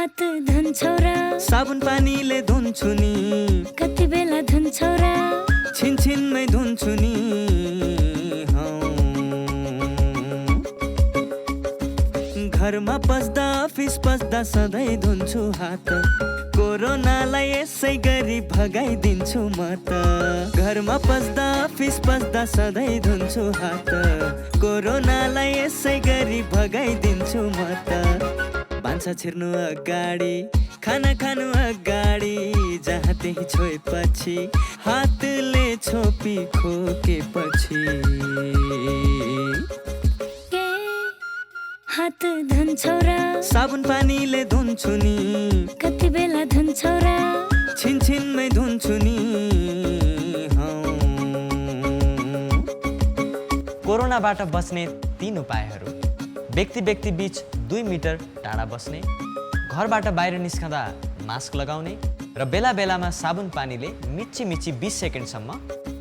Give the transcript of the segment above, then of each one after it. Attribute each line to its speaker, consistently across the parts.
Speaker 1: हात धुन्छौ र
Speaker 2: साबुन पानीले धुन्छु नि
Speaker 1: कति बेला धुन्छौ र
Speaker 2: छिनछिनमै धुन्छु नि घरमा पस्दा अफिस पस्दा सधैँ धुन्छु हात कोरोनालाई यसै गरी भगाइदिन्छु म त घरमा पस्दा अफिस पस्दा सधैँ धुन्छु हात कोरोनालाई यसै गरी भगाइदिन्छु म त भान्सा छिर्नु अगाडि खाना खानु अगाडि जहाँ त्यही छोएपछि हातले छोपी खोकेपछि
Speaker 1: हात धुन्छौ र
Speaker 2: साबुन पानीले धुन्छु नि
Speaker 1: कति बेला धुन्छौ र
Speaker 2: छिनछिनमै धुन्छु नि
Speaker 3: कोरोनाबाट बच्ने 3 उपायहरू। व्यक्ति व्यक्ति बीच 2 मिटर टाढा बस्ने, घरबाट बाहिर निस्कँदा मास्क लगाउने र बेला बेलामा साबुन पानीले मिची 20 सेकेन्डसम्म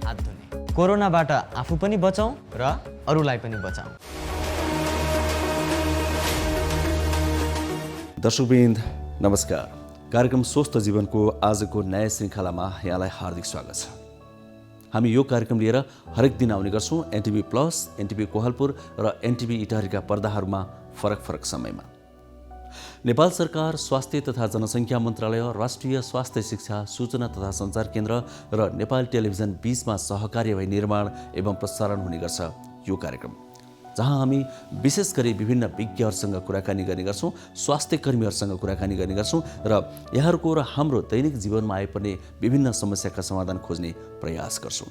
Speaker 3: हात धुने। कोरोनाबाट आफू पनि बचाउँ र अरूलाई पनि बचाउँ।
Speaker 4: दर्शकवृन्द नमस्कार। कार्यक्रम स्वस्थ जीवनको आजको नयाँ श्रृङ्खलामा यहाँलाई हार्दिक स्वागत छ। हामी यो कार्यक्रम लिएर हरेक दिन आउने गर्छौँ एनटिभी प्लस, एनटिभी कोहलपुर र एनटिभी इटारीका पर्दाहरूमा फरक समयमा। नेपाल सरकार, स्वास्थ्य तथा जनसङ्ख्या मन्त्रालय, राष्ट्रिय स्वास्थ्य शिक्षा सूचना तथा सञ्चार केन्द्र र नेपाल टेलिभिजन बीचमा सहकार्य भई निर्माण एवं प्रसारण हुने गर्छ यो कार्यक्रम, जहाँ हामी विशेष गरी विभिन्न विज्ञहरूसँग कुराकानी गर्ने गर्छौँ, स्वास्थ्य कर्मीहरूसँग कुराकानी गर्ने गर्छौँ र यहाँहरूको र हाम्रो दैनिक जीवनमा आइपर्ने विभिन्न समस्याका समाधान खोज्ने प्रयास गर्छौँ।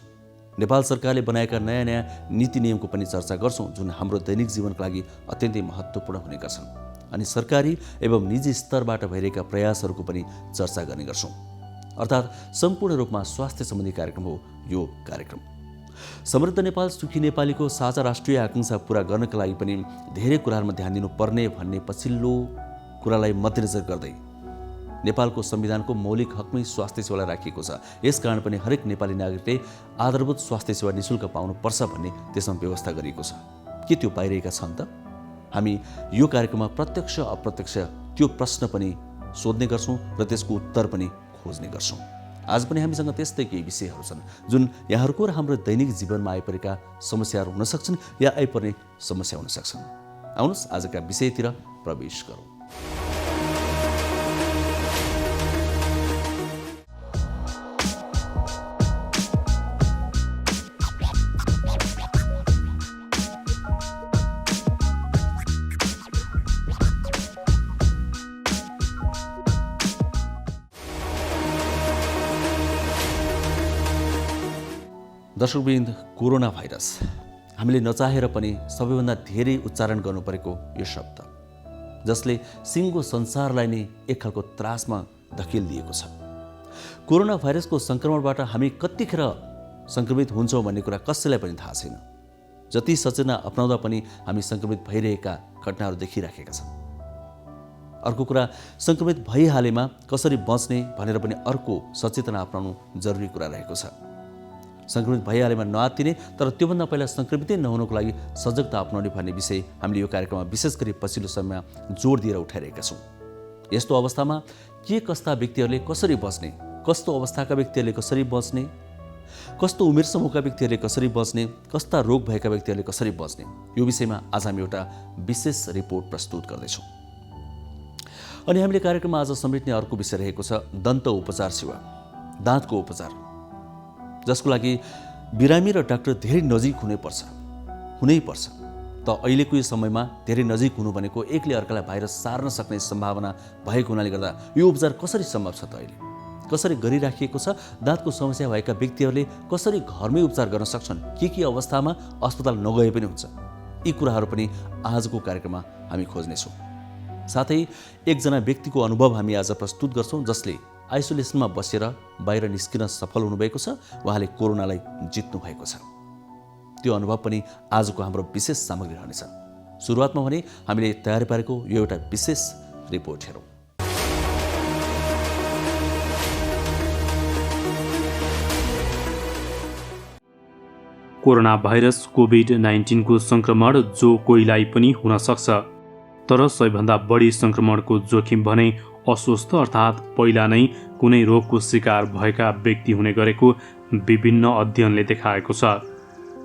Speaker 4: नेपाल सरकारले बनाएका नयाँ नयाँ नीति नियमको पनि चर्चा गर्छौँ, जुन हाम्रो दैनिक जीवनका लागि अत्यन्तै महत्त्वपूर्ण हुने गर्छन्। अनि सरकारी एवं निजी स्तरबाट भइरहेका प्रयासहरूको पनि चर्चा गर्ने गर्छौँ। अर्थात् सम्पूर्ण रूपमा स्वास्थ्य सम्बन्धी कार्यक्रम हो यो कार्यक्रम। समृद्ध नेपाल, सुखी नेपालीको साझा राष्ट्रिय आकांक्षा पूरा गर्नका लागि पनि धेरै कुराहरूमा ध्यान दिनुपर्ने भन्ने पछिल्लो कुरालाई मध्यनजर गर्दै नेपालको संविधानको मौलिक हकमै स्वास्थ्य सेवालाई राखिएको छ। यसकारण पनि हरेक नेपाली नागरिकले आधारभूत स्वास्थ्य सेवा निःशुल्क पाउनुपर्छ भन्ने त्यसमा व्यवस्था गरिएको छ। के त्यो पाइरहेका छन् त? हामी यो कार्यक्रममा प्रत्यक्ष अप्रत्यक्ष त्यो प्रश्न पनि सोध्ने गर्छौँ र त्यसको उत्तर पनि खोज्ने गर्छौँ। आज पनि हामीसँग त्यस्तै केही विषयहरू छन् जुन यहाँहरूको र हाम्रो दैनिक जीवनमा आइपरेका समस्याहरू हुन सक्छन् या आइपर्ने समस्या हुन सक्छन्। आउनुहोस् आजका विषयतिर प्रवेश गरौँ। दर्शकवृन्द, कोरोना भाइरस हामीले नचाहेर पनि सबैभन्दा धेरै उच्चारण गर्नु परेको यो शब्द, जसले सिङ्गो संसारलाई नै एक खालको त्रासमा धकेलिदिएको छ। कोरोना भाइरसको सङ्क्रमणबाट हामी कतिखेर सङ्क्रमित हुन्छौँ भन्ने कुरा कसैलाई पनि थाहा छैन। जति सचेतना अपनाउँदा पनि हामी सङ्क्रमित भइरहेका घटनाहरू देखिराखेका छौँ। अर्को कुरा, सङ्क्रमित भइहालेमा कसरी बच्ने भनेर पनि अर्को सचेतना अपनाउनु जरुरी कुरा रहेको छ। सङ्क्रमित भइहालेमा नआत्तिने तर त्योभन्दा पहिला सङ्क्रमितै नहुनुको लागि सजगता अपनाउने भन्ने विषय हामीले यो कार्यक्रममा विशेष गरी पछिल्लो समयमा जोड दिएर उठाइरहेका छौँ। यस्तो अवस्थामा के कस्ता व्यक्तिहरूले कसरी बच्ने, कस्तो अवस्थाका व्यक्तिहरूले कसरी बच्ने, कस्तो उमेर समूहका व्यक्तिहरूले कसरी बच्ने, कस्ता रोग भएका व्यक्तिहरूले कसरी बच्ने, यो विषयमा आज हामी एउटा विशेष रिपोर्ट प्रस्तुत गर्दैछौँ। अनि हामीले कार्यक्रममा आज समेट्ने अर्को विषय रहेको छ दन्त उपचार सेवा, दाँतको उपचार, जसको लागि बिरामी र डाक्टर धेरै नजिक हुनैपर्छ। त अहिलेको यो समयमा धेरै नजिक हुनु भनेको एकले अर्कालाई भाइरस सार्न सक्ने सम्भावना भएको हुनाले गर्दा यो उपचार कसरी सम्भव छ त? अहिले कसरी गरिराखिएको छ? दाँतको समस्या भएका व्यक्तिहरूले कसरी घरमै उपचार गर्न सक्छन्? के अवस्थामा अस्पताल नगए पनि हुन्छ? यी कुराहरू पनि आजको कार्यक्रममा हामी खोज्नेछौँ। साथै एकजना व्यक्तिको अनुभव हामी आज प्रस्तुत गर्छौँ, जसले आइसोलेसनमा बसेर बाहिर निस्किन सफल हुनुभएको छ। उहाँले कोरोनालाई जित्नु भएको छ। त्यो अनुभव पनि आजको हाम्रो विशेष सामग्री रहनेछ। सुरुवातमा भने हामीले तयार पारेको यो एउटा विशेष रिपोर्ट हेरौँ।
Speaker 5: कोरोना भाइरस कोभिड-19 को संक्रमण जो कोहीलाई पनि हुन सक्छ, तर सबैभन्दा बढी संक्रमणको जोखिम भने अस्वस्थ अर्थात् पहिला नै कुनै रोगको शिकार भएका व्यक्ति हुने गरेको विभिन्न अध्ययनले देखाएको छ।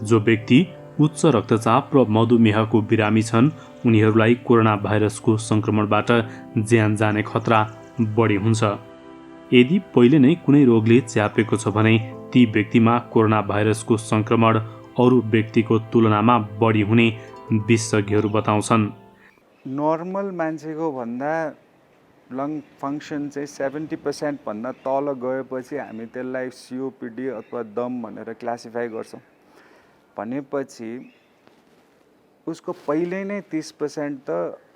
Speaker 5: जो व्यक्ति उच्च रक्तचाप र मधुमेहको बिरामी छन् उनीहरूलाई कोरोना भाइरसको संक्रमणबाट ज्यान जाने खतरा बढी हुन्छ। यदि पहिले नै कुनै रोगले च्यापेको छ भने ती व्यक्तिमा कोरोना भाइरसको संक्रमण अरू व्यक्तिको तुलनामा बढी हुने विशेषज्ञहरू बताउँछन्।
Speaker 6: नर्मल मान्छेको भन्दा लङ फङ्सन चाहिँ 70% भन्दा तल गएपछि हामी त्यसलाई COPD अथवा दम भनेर क्लासिफाई गर्छौँ। भनेपछि उसको पहिल्यै नै 30% त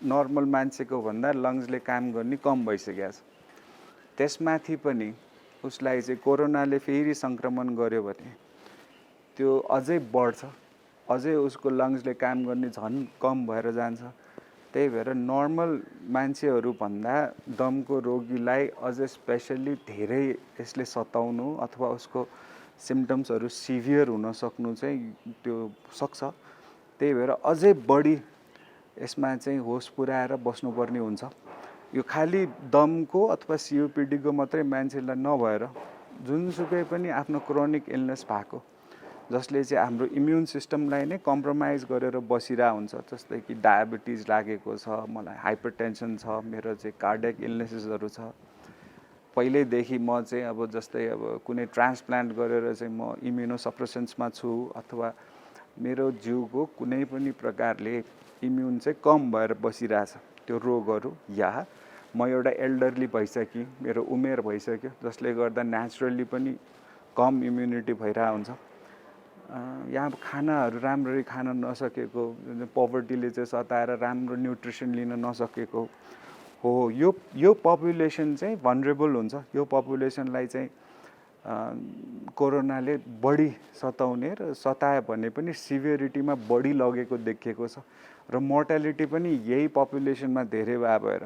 Speaker 6: नर्मल मान्छेको भन्दा लङ्सले काम गर्ने कम भइसकेको छ। त्यसमाथि पनि उसलाई चाहिँ कोरोनाले फेरि सङ्क्रमण गर्यो भने त्यो अझै बढ्छ, अझै उसको लङ्सले काम गर्ने झन् कम भएर जान्छ। त्यही भएर नर्मल मान्छेहरूभन्दा दमको रोगीलाई अझै स्पेसल्ली धेरै यसले सताउनु अथवा उसको सिम्टम्सहरू सिभियर हुन सक्नु चाहिँ त्यो सक्छ। त्यही भएर अझै बढी यसमा चाहिँ होस पुऱ्याएर बस्नुपर्ने हुन्छ। यो खालि दमको अथवा COPD को मात्रै मान्छेलाई नभएर जुनसुकै पनि आफ्नो क्रोनिक इलनेस भएको जसले चाहिँ हाम्रो इम्युन सिस्टमलाई नै कम्प्रोमाइज गरेर बसिरहेको हुन्छ, जस्तै कि डायबिटिज लागेको छ, मलाई हाइपरटेन्सन छ, मेरो चाहिँ कार्डियक इलनेसेसहरू छ, पहिल्यैदेखि म चाहिँ अब जस्तै अब कुनै ट्रान्सप्लान्ट गरेर चाहिँ म इम्युनोसप्रेसेन्समा छु अथवा मेरो जिउको कुनै पनि प्रकारले इम्युन चाहिँ कम भएर बसिरहेछ त्यो रोगहरू, या म एउटा एल्डरली भइसकेँ, मेरो उमेर भइसक्यो जसले गर्दा नेचुरली पनि कम इम्युनिटी भइरहेको हुन्छ, यहाँ खानाहरू राम्ररी खान नसकेको, पोभर्टीले चाहिँ सताएर राम्रो न्युट्रिसन लिन नसकेको हो, यो पपुलेसन चाहिँ भनरेबल हुन्छ। यो पपुलेसनलाई चाहिँ कोरोनाले बढी सताउने र सतायो भने पनि सिभियरिटीमा बढी लगेको देखिएको छ र मोर्टालिटी पनि यही पपुलेसनमा धेरै भएर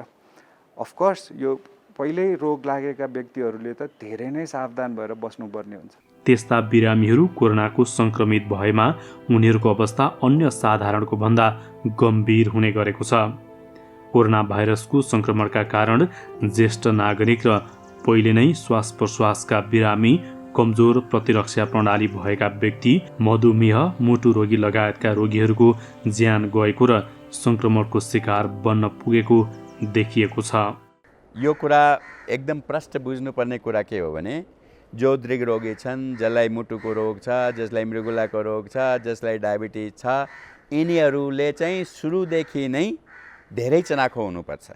Speaker 6: अफकोर्स यो पहिल्यै रोग लागेका व्यक्तिहरूले त धेरै नै सावधान भएर बस्नुपर्ने हुन्छ।
Speaker 5: त्यस्ता बिरामीहरू कोरोनाको संक्रमित भएमा उनीहरूको अवस्था अन्य साधारणको भन्दा गम्भीर हुने गरेको छ। कोरोना भाइरसको संक्रमणका कारण ज्येष्ठ नागरिक र पहिले नै श्वास प्रश्वासका बिरामी, कमजोर प्रतिरक्षा प्रणाली भएका व्यक्ति, मधुमेह, मुटु रोगी लगायतका रोगीहरूको ज्यान गएको र संक्रमणको शिकार बन्न पुगेको देखिएको छ।
Speaker 7: यो कुरा एकदम प्रष्ट बुझ्नुपर्ने कुरा के हो भने जो दृग रोगी छन्, जसलाई मुटुको रोग छ, जसलाई मृगुलाको रोग छ, जसलाई डायबिटिज छ, यिनीहरूले चाहिँ सुरुदेखि नै धेरै चनाखो हुनुपर्छ।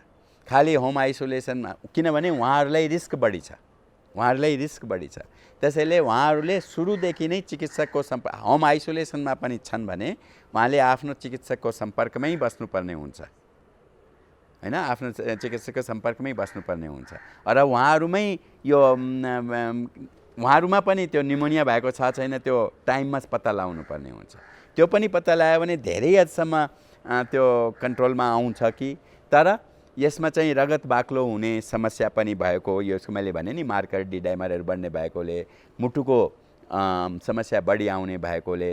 Speaker 7: खालि होम आइसोलेसनमा, किनभने उहाँहरूलाई रिस्क बढी छ, त्यसैले उहाँहरूले सुरुदेखि नै चिकित्सकको होम आइसोलेसनमा पनि छन् भने उहाँले आफ्नो चिकित्सकको सम्पर्कमै बस्नुपर्ने हुन्छ, हैन, आफ्नो चिकित्सकको सम्पर्कमै बस्नुपर्ने हुन्छ। र उहाँहरूमा पनि त्यो निमोनिया भएको छ छैन त्यो टाइममा पत्ता लगाउनु पर्ने हुन्छ। त्यो पनि पत्ता लगायो भने धेरै हदसम्म त्यो कन्ट्रोलमा आउँछ कि, तर यसमा चाहिँ रगत बाक्लो हुने समस्या पनि भएको, यसको मैले भने नि मार्कर डी डाइमरहरू बढ्ने भएकोले, मुटुको समस्या बढी आउने भएकोले,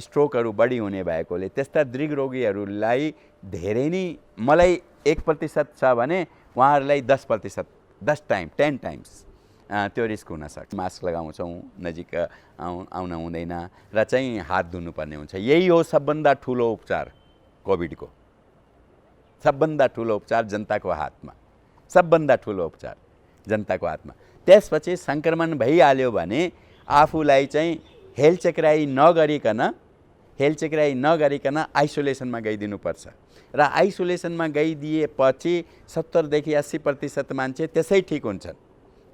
Speaker 7: स्ट्रोकहरू बढी हुने भएकोले त्यस्ता दृग रोगीहरूलाई धेरै नै, मलाई 1% छ भने उहाँहरूलाई 10%, 10 टाइम्स त्यो रिस्क हुनसक्छ। मास्क लगाउँछौँ, नजिक आउन हुँदैन र चाहिँ हात धुनुपर्ने हुन्छ। यही हो सबभन्दा ठुलो उपचार कोभिडको, सबभन्दा ठुलो उपचार जनताको हातमा, सबभन्दा ठुलो उपचार जनताको हातमा। त्यसपछि सङ्क्रमण भइहाल्यो भने आफूलाई चाहिँ हेलचेक्राइ नगरिकन आइसोलेसनमा गइदिनुपर्छ र आइसोलेसनमा गइदिएपछि 70 देखि 80% मान्छे त्यसै ठिक हुन्छन्।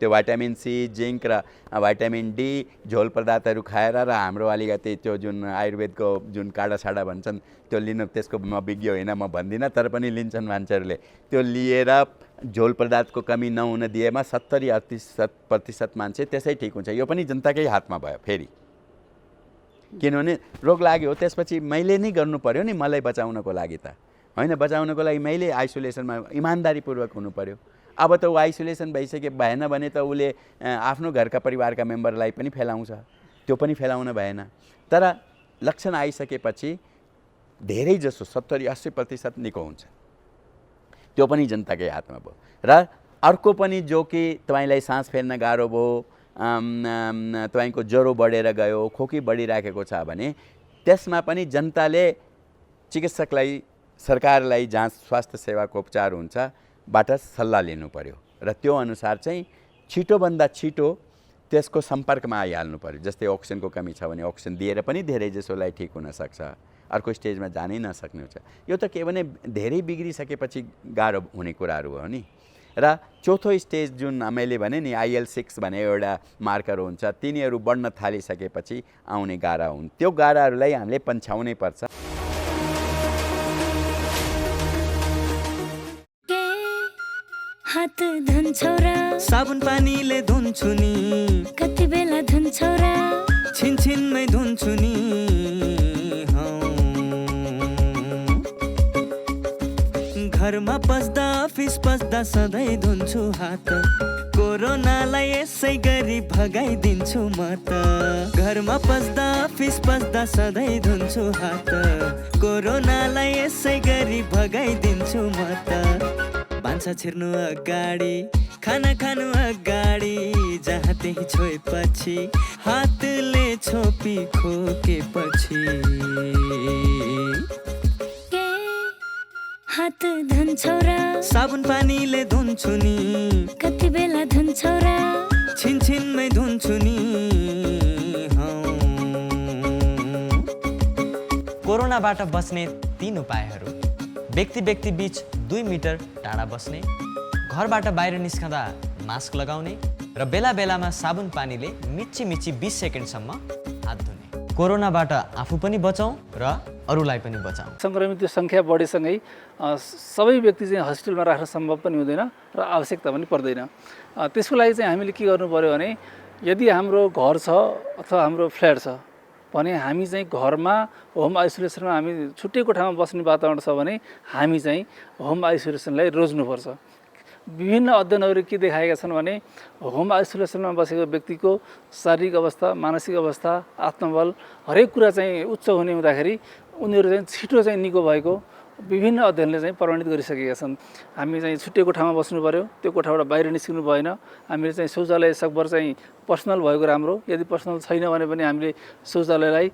Speaker 7: त्यो भिटामिन सी, जिङ्क र भिटामिन डी झोल पदार्थहरू खाएर र हाम्रो अलिकति त्यो जुन आयुर्वेदको जुन काडासाडा भन्छन् त्यो लिनु, त्यसको म विज्ञ होइन, म भन्दिनँ, तर पनि लिन्छन् मान्छेहरूले। त्यो लिएर झोल पदार्थको कमी नहुन दिएमा 70-80% मान्छे त्यसै ठिक हुन्छ। यो पनि जनताकै हातमा भयो फेरि, किनभने रोग लाग्यो त्यसपछि मैले नै गर्नु पर्यो नि, मलाई बचाउनको लागि त होइन, बचाउनको लागि मैले आइसोलेसनमा इमान्दारीपूर्वक हुनु पर्यो। अब त ऊ आइसोलेसन भएन भने त उसले आफ्नो घरका परिवारका मेम्बरलाई पनि फैलाउँछ, त्यो पनि फैलाउन भएन। तर लक्षण आइसकेपछि धेरै जसो 70-80% निको हुन्छ। त्यो पनि जनताकै हातमा भयो। र अर्को पनि जो कि तपाईँलाई सास फेर्न गाह्रो भयो, तपाईँको ज्वरो बढेर गयो, खोकी बढिराखेको छ भने त्यसमा पनि जनताले चिकित्सकलाई, सरकारलाई जहाँ स्वास्थ्य सेवाको उपचार हुन्छ बाट सल्लाह लिनु पर्यो र त्यो अनुसार चाहिँ छिटोभन्दा छिटो त्यसको सम्पर्कमा आइहाल्नु पर्यो। जस्तै अक्सिजनको कमी छ भने अक्सिजन दिएर पनि धेरै जसोलाई ठिक हुनसक्छ, अर्को स्टेजमा जानै नसक्ने हुन्छ। यो त के भने धेरै बिग्रिसकेपछि गाह्रो हुने कुराहरू हो नि। र चौथो स्टेज जुन मैले भने नि IL-6 भन्ने एउटा मार्कर हुन्छ, तिनीहरू बढ्न थालिसकेपछि आउने गाह्रा हुन्। त्यो गाह्राहरूलाई हामीले पन्छाउनै पर्छ।
Speaker 1: हात धुन्छौ र
Speaker 2: साबुन पानीले धुन्छु नि,
Speaker 1: कति बेला धुन्छौ र
Speaker 2: छिनछिनमै धुन्छु नि। घरमा पस्दा अफिस पस्दा सधैँ धुन्छु हात, कोरोनालाई यसै गरी भगाइदिन्छु म त। घरमा पस्दा अफिस पस्दा सधैँ धुन्छु हात, कोरोनालाई यसै गरी भगाइदिन्छु म त। भान्सा छिर्नु अगाडि, खाना खानु अगाडि, जहाँ त्यही छोएपछि हातले छोपी खोकेपछि।
Speaker 1: हात धुन्छौ र
Speaker 2: साबुन पानीले धुन्छु नि,
Speaker 1: कति बेला धुन्छौ र
Speaker 2: छिनछिनमै धुन्छु नि।
Speaker 3: कोरोनाबाट बच्ने 3 उपायहरू। व्यक्ति व्यक्ति बीच 2 मिटर टाढा बस्ने, घरबाट बाहिर निस्कँदा मास्क लगाउने र बेला बेलामा साबुन पानीले मिची 20 सेकेन्डसम्म हात धुने। कोरोनाबाट आफू पनि बचाउँ र अरूलाई पनि बचाउँ।
Speaker 8: सङ्क्रमित सङ्ख्या बढेसँगै सबै व्यक्ति चाहिँ हस्पिटलमा राख्न सम्भव पनि हुँदैन र आवश्यकता पनि पर्दैन। त्यसको लागि चाहिँ हामीले के गर्नु पर्यो भने, यदि हाम्रो घर छ अथवा हाम्रो फ्ल्याट छ भने हामी चाहिँ घरमा होम आइसोलेसनमा हामी छुट्टै कोठामा बस्ने वातावरण छ भने हामी चाहिँ होम आइसोलेसनलाई रोज्नुपर्छ। विभिन्न अध्ययनहरू के देखाएका छन् भने होम आइसोलेसनमा बसेको व्यक्तिको शारीरिक अवस्था, मानसिक अवस्था, आत्मबल हरेक कुरा चाहिँ उच्च हुने हुँदाखेरि उनीहरू चाहिँ छिटो चाहिँ निको भएको विभिन्न अध्ययनले चाहिँ प्रमाणित गरिसकेका छन्। हामी चाहिँ छुट्टै कोठामा बस्नु पर्यो, त्यो कोठाबाट बाहिर निस्किनु भएन। हामीले चाहिँ शौचालय सकभर चाहिँ पर्सनल भएको राम्रो। यदि पर्सनल छैन भने पनि हामीले शौचालयलाई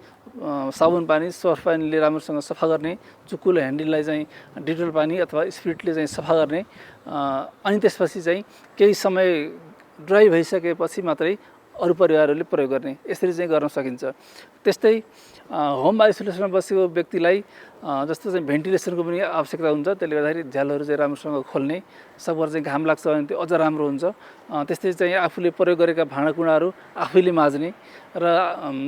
Speaker 8: साबुन पानी, सर्फ पानीले राम्रोसँग सफा गर्ने, चुक्कुलो ह्यान्डललाई चाहिँ डिटोल पानी अथवा स्पिरिटले चाहिँ सफा गर्ने। अनि त्यसपछि चाहिँ केही समय ड्राई भइसकेपछि मात्रै अरू परिवारहरूले प्रयोग गर्ने, यसरी चाहिँ गर्न सकिन्छ। त्यस्तै होम आइसोलेसनमा बसेको व्यक्तिलाई जस्तो चाहिँ भेन्टिलेसनको पनि आवश्यकता हुन्छ। त्यसले गर्दाखेरि झ्यालहरू चाहिँ राम्रोसँग खोल्ने, सकभर चाहिँ घाम लाग्छ भने त्यो अझ राम्रो हुन्छ। त्यस्तै चाहिँ आफूले प्रयोग गरेका भाँडाकुँडाहरू आफैले माझ्ने र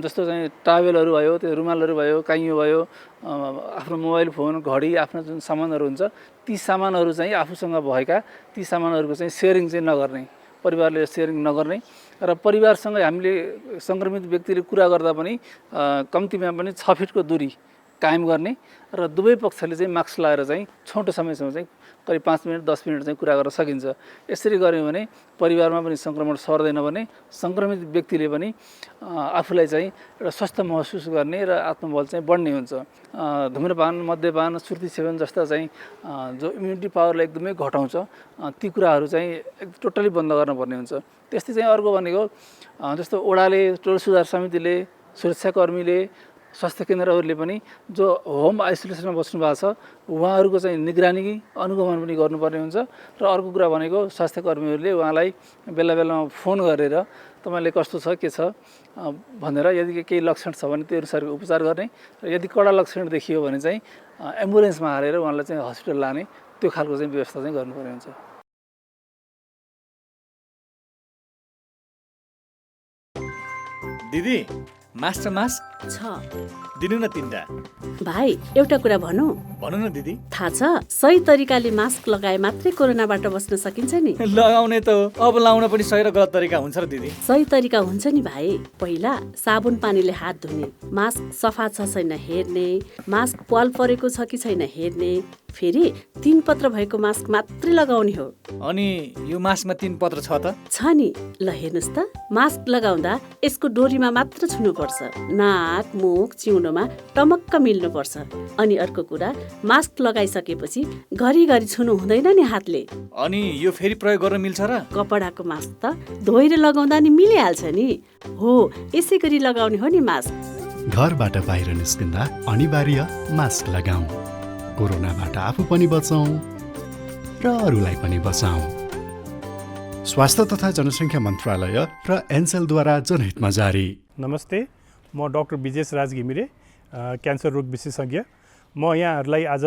Speaker 8: जस्तो चाहिँ टावेलहरू भयो, त्यो रुमालहरू भयो, काइयो भयो, आफ्नो मोबाइल फोन, घडी, आफ्ना जुन सामानहरू हुन्छ ती सामानहरू चाहिँ आफूसँग भएका ती सामानहरूको चाहिँ सेयरिङ चाहिँ नगर्ने, परिवारले सेयरिङ नगर्ने र परिवारसँग हामीले सङ्क्रमित व्यक्तिले कुरा गर्दा पनि कम्तीमा पनि 6 फिटको दूरी कायम गर्ने र दुवै पक्षले चाहिँ मास्क लगाएर चाहिँ छोटो समयसम्म चाहिँ करिब 5 मिनट 10 मिनट चाहिँ कुरा गर्न सकिन्छ। यसरी गऱ्यो भने परिवारमा पनि सङ्क्रमण सर्दैन भने सङ्क्रमित व्यक्तिले पनि आफूलाई चाहिँ एउटा स्वस्थ महसुस गर्ने र आत्मबल चाहिँ बढ्ने हुन्छ। धुम्रपान, मद्यपान, सुर्ती सेवन जस्ता चाहिँ जो इम्युनिटी पावरलाई एकदमै घटाउँछ ती कुराहरू चाहिँ टोटली बन्द गर्नुपर्ने हुन्छ। त्यस्तै चाहिँ अर्को भनेको जस्तो ओडाले, टोल सुधार समितिले, सुरक्षाकर्मीले, स्वास्थ्य केन्द्रहरूले पनि जो होम आइसोलेसनमा बस्नु भएको छ उहाँहरूको चाहिँ निगरानी, अनुगमन पनि गर्नुपर्ने हुन्छ। र अर्को कुरा भनेको स्वास्थ्य कर्मीहरूले उहाँलाई बेला बेलामा फोन गरेर तपाईँले कस्तो छ, के छ भनेर यदि केही लक्षण छ भने त्यो अनुसारको उपचार गर्ने र यदि कडा लक्षण देखियो भने चाहिँ एम्बुलेन्समा हालेर उहाँलाई चाहिँ हस्पिटल लाने, त्यो खालको चाहिँ व्यवस्था चाहिँ गर्नुपर्ने हुन्छ।
Speaker 9: दिदी मास्टर मास
Speaker 10: छ
Speaker 9: दिनु न 3टा।
Speaker 10: भाइ एउटा कुरा भनौँ,
Speaker 9: भन न दिदी।
Speaker 10: थाहा छ सही तरिकाले मास्क लगाए मात्रै कोरोनाबाट बस्न सकिन्छ नि।
Speaker 9: लगाउने त हो, अब लाउन पनि सही र गलत तरिका हुन्छ र दिदी।
Speaker 10: सही तरिका हुन्छ नि भाइ। पहिला साबुन पानीले हात धुने, मास्क सफा छ छैन हेर्ने, मास्क पाल परेको छ कि छैन हेर्ने, फेरि 3 पत्र भएको मास्क मात्रै लगाउने हो।
Speaker 9: अनि यो मास्कमा 3 पत्र छ त?
Speaker 10: छ नि, ल हेर्नुहोस् त, मास्क लगाउँदा यसको डोरीमा मात्र छुनुपर्छ। नाक, मुख, चिउनोमा टमक्क मिल्नुपर्छ। अनि अर्को कुरा, मास्क लगाइसकेपछि घरिघरि छुनु हुँदैन नि हातले।
Speaker 9: अनि यो फेरि प्रयोग गर्न मिल्छ र?
Speaker 10: कपडाको मास्क त धोएर लगाउँदा नि मिलिहाल्छ नि। हो, यसै गरी लगाउने हो नि मास्क।
Speaker 11: घरबाट बाहिर निस्किँदा अनिवार्य मास्क लगाऊ। कोरोनाबाट आफू पनि बचौँ र अरूलाई पनि बचाऊ। स्वास्थ्य तथा जनसङ्ख्या मन्त्रालय र एनसेलद्वारा जनहितमा जारी।
Speaker 12: नमस्ते, म डाक्टर विजेश राज घिमिरे, क्यान्सर रोग विशेषज्ञ। म यहाँहरूलाई आज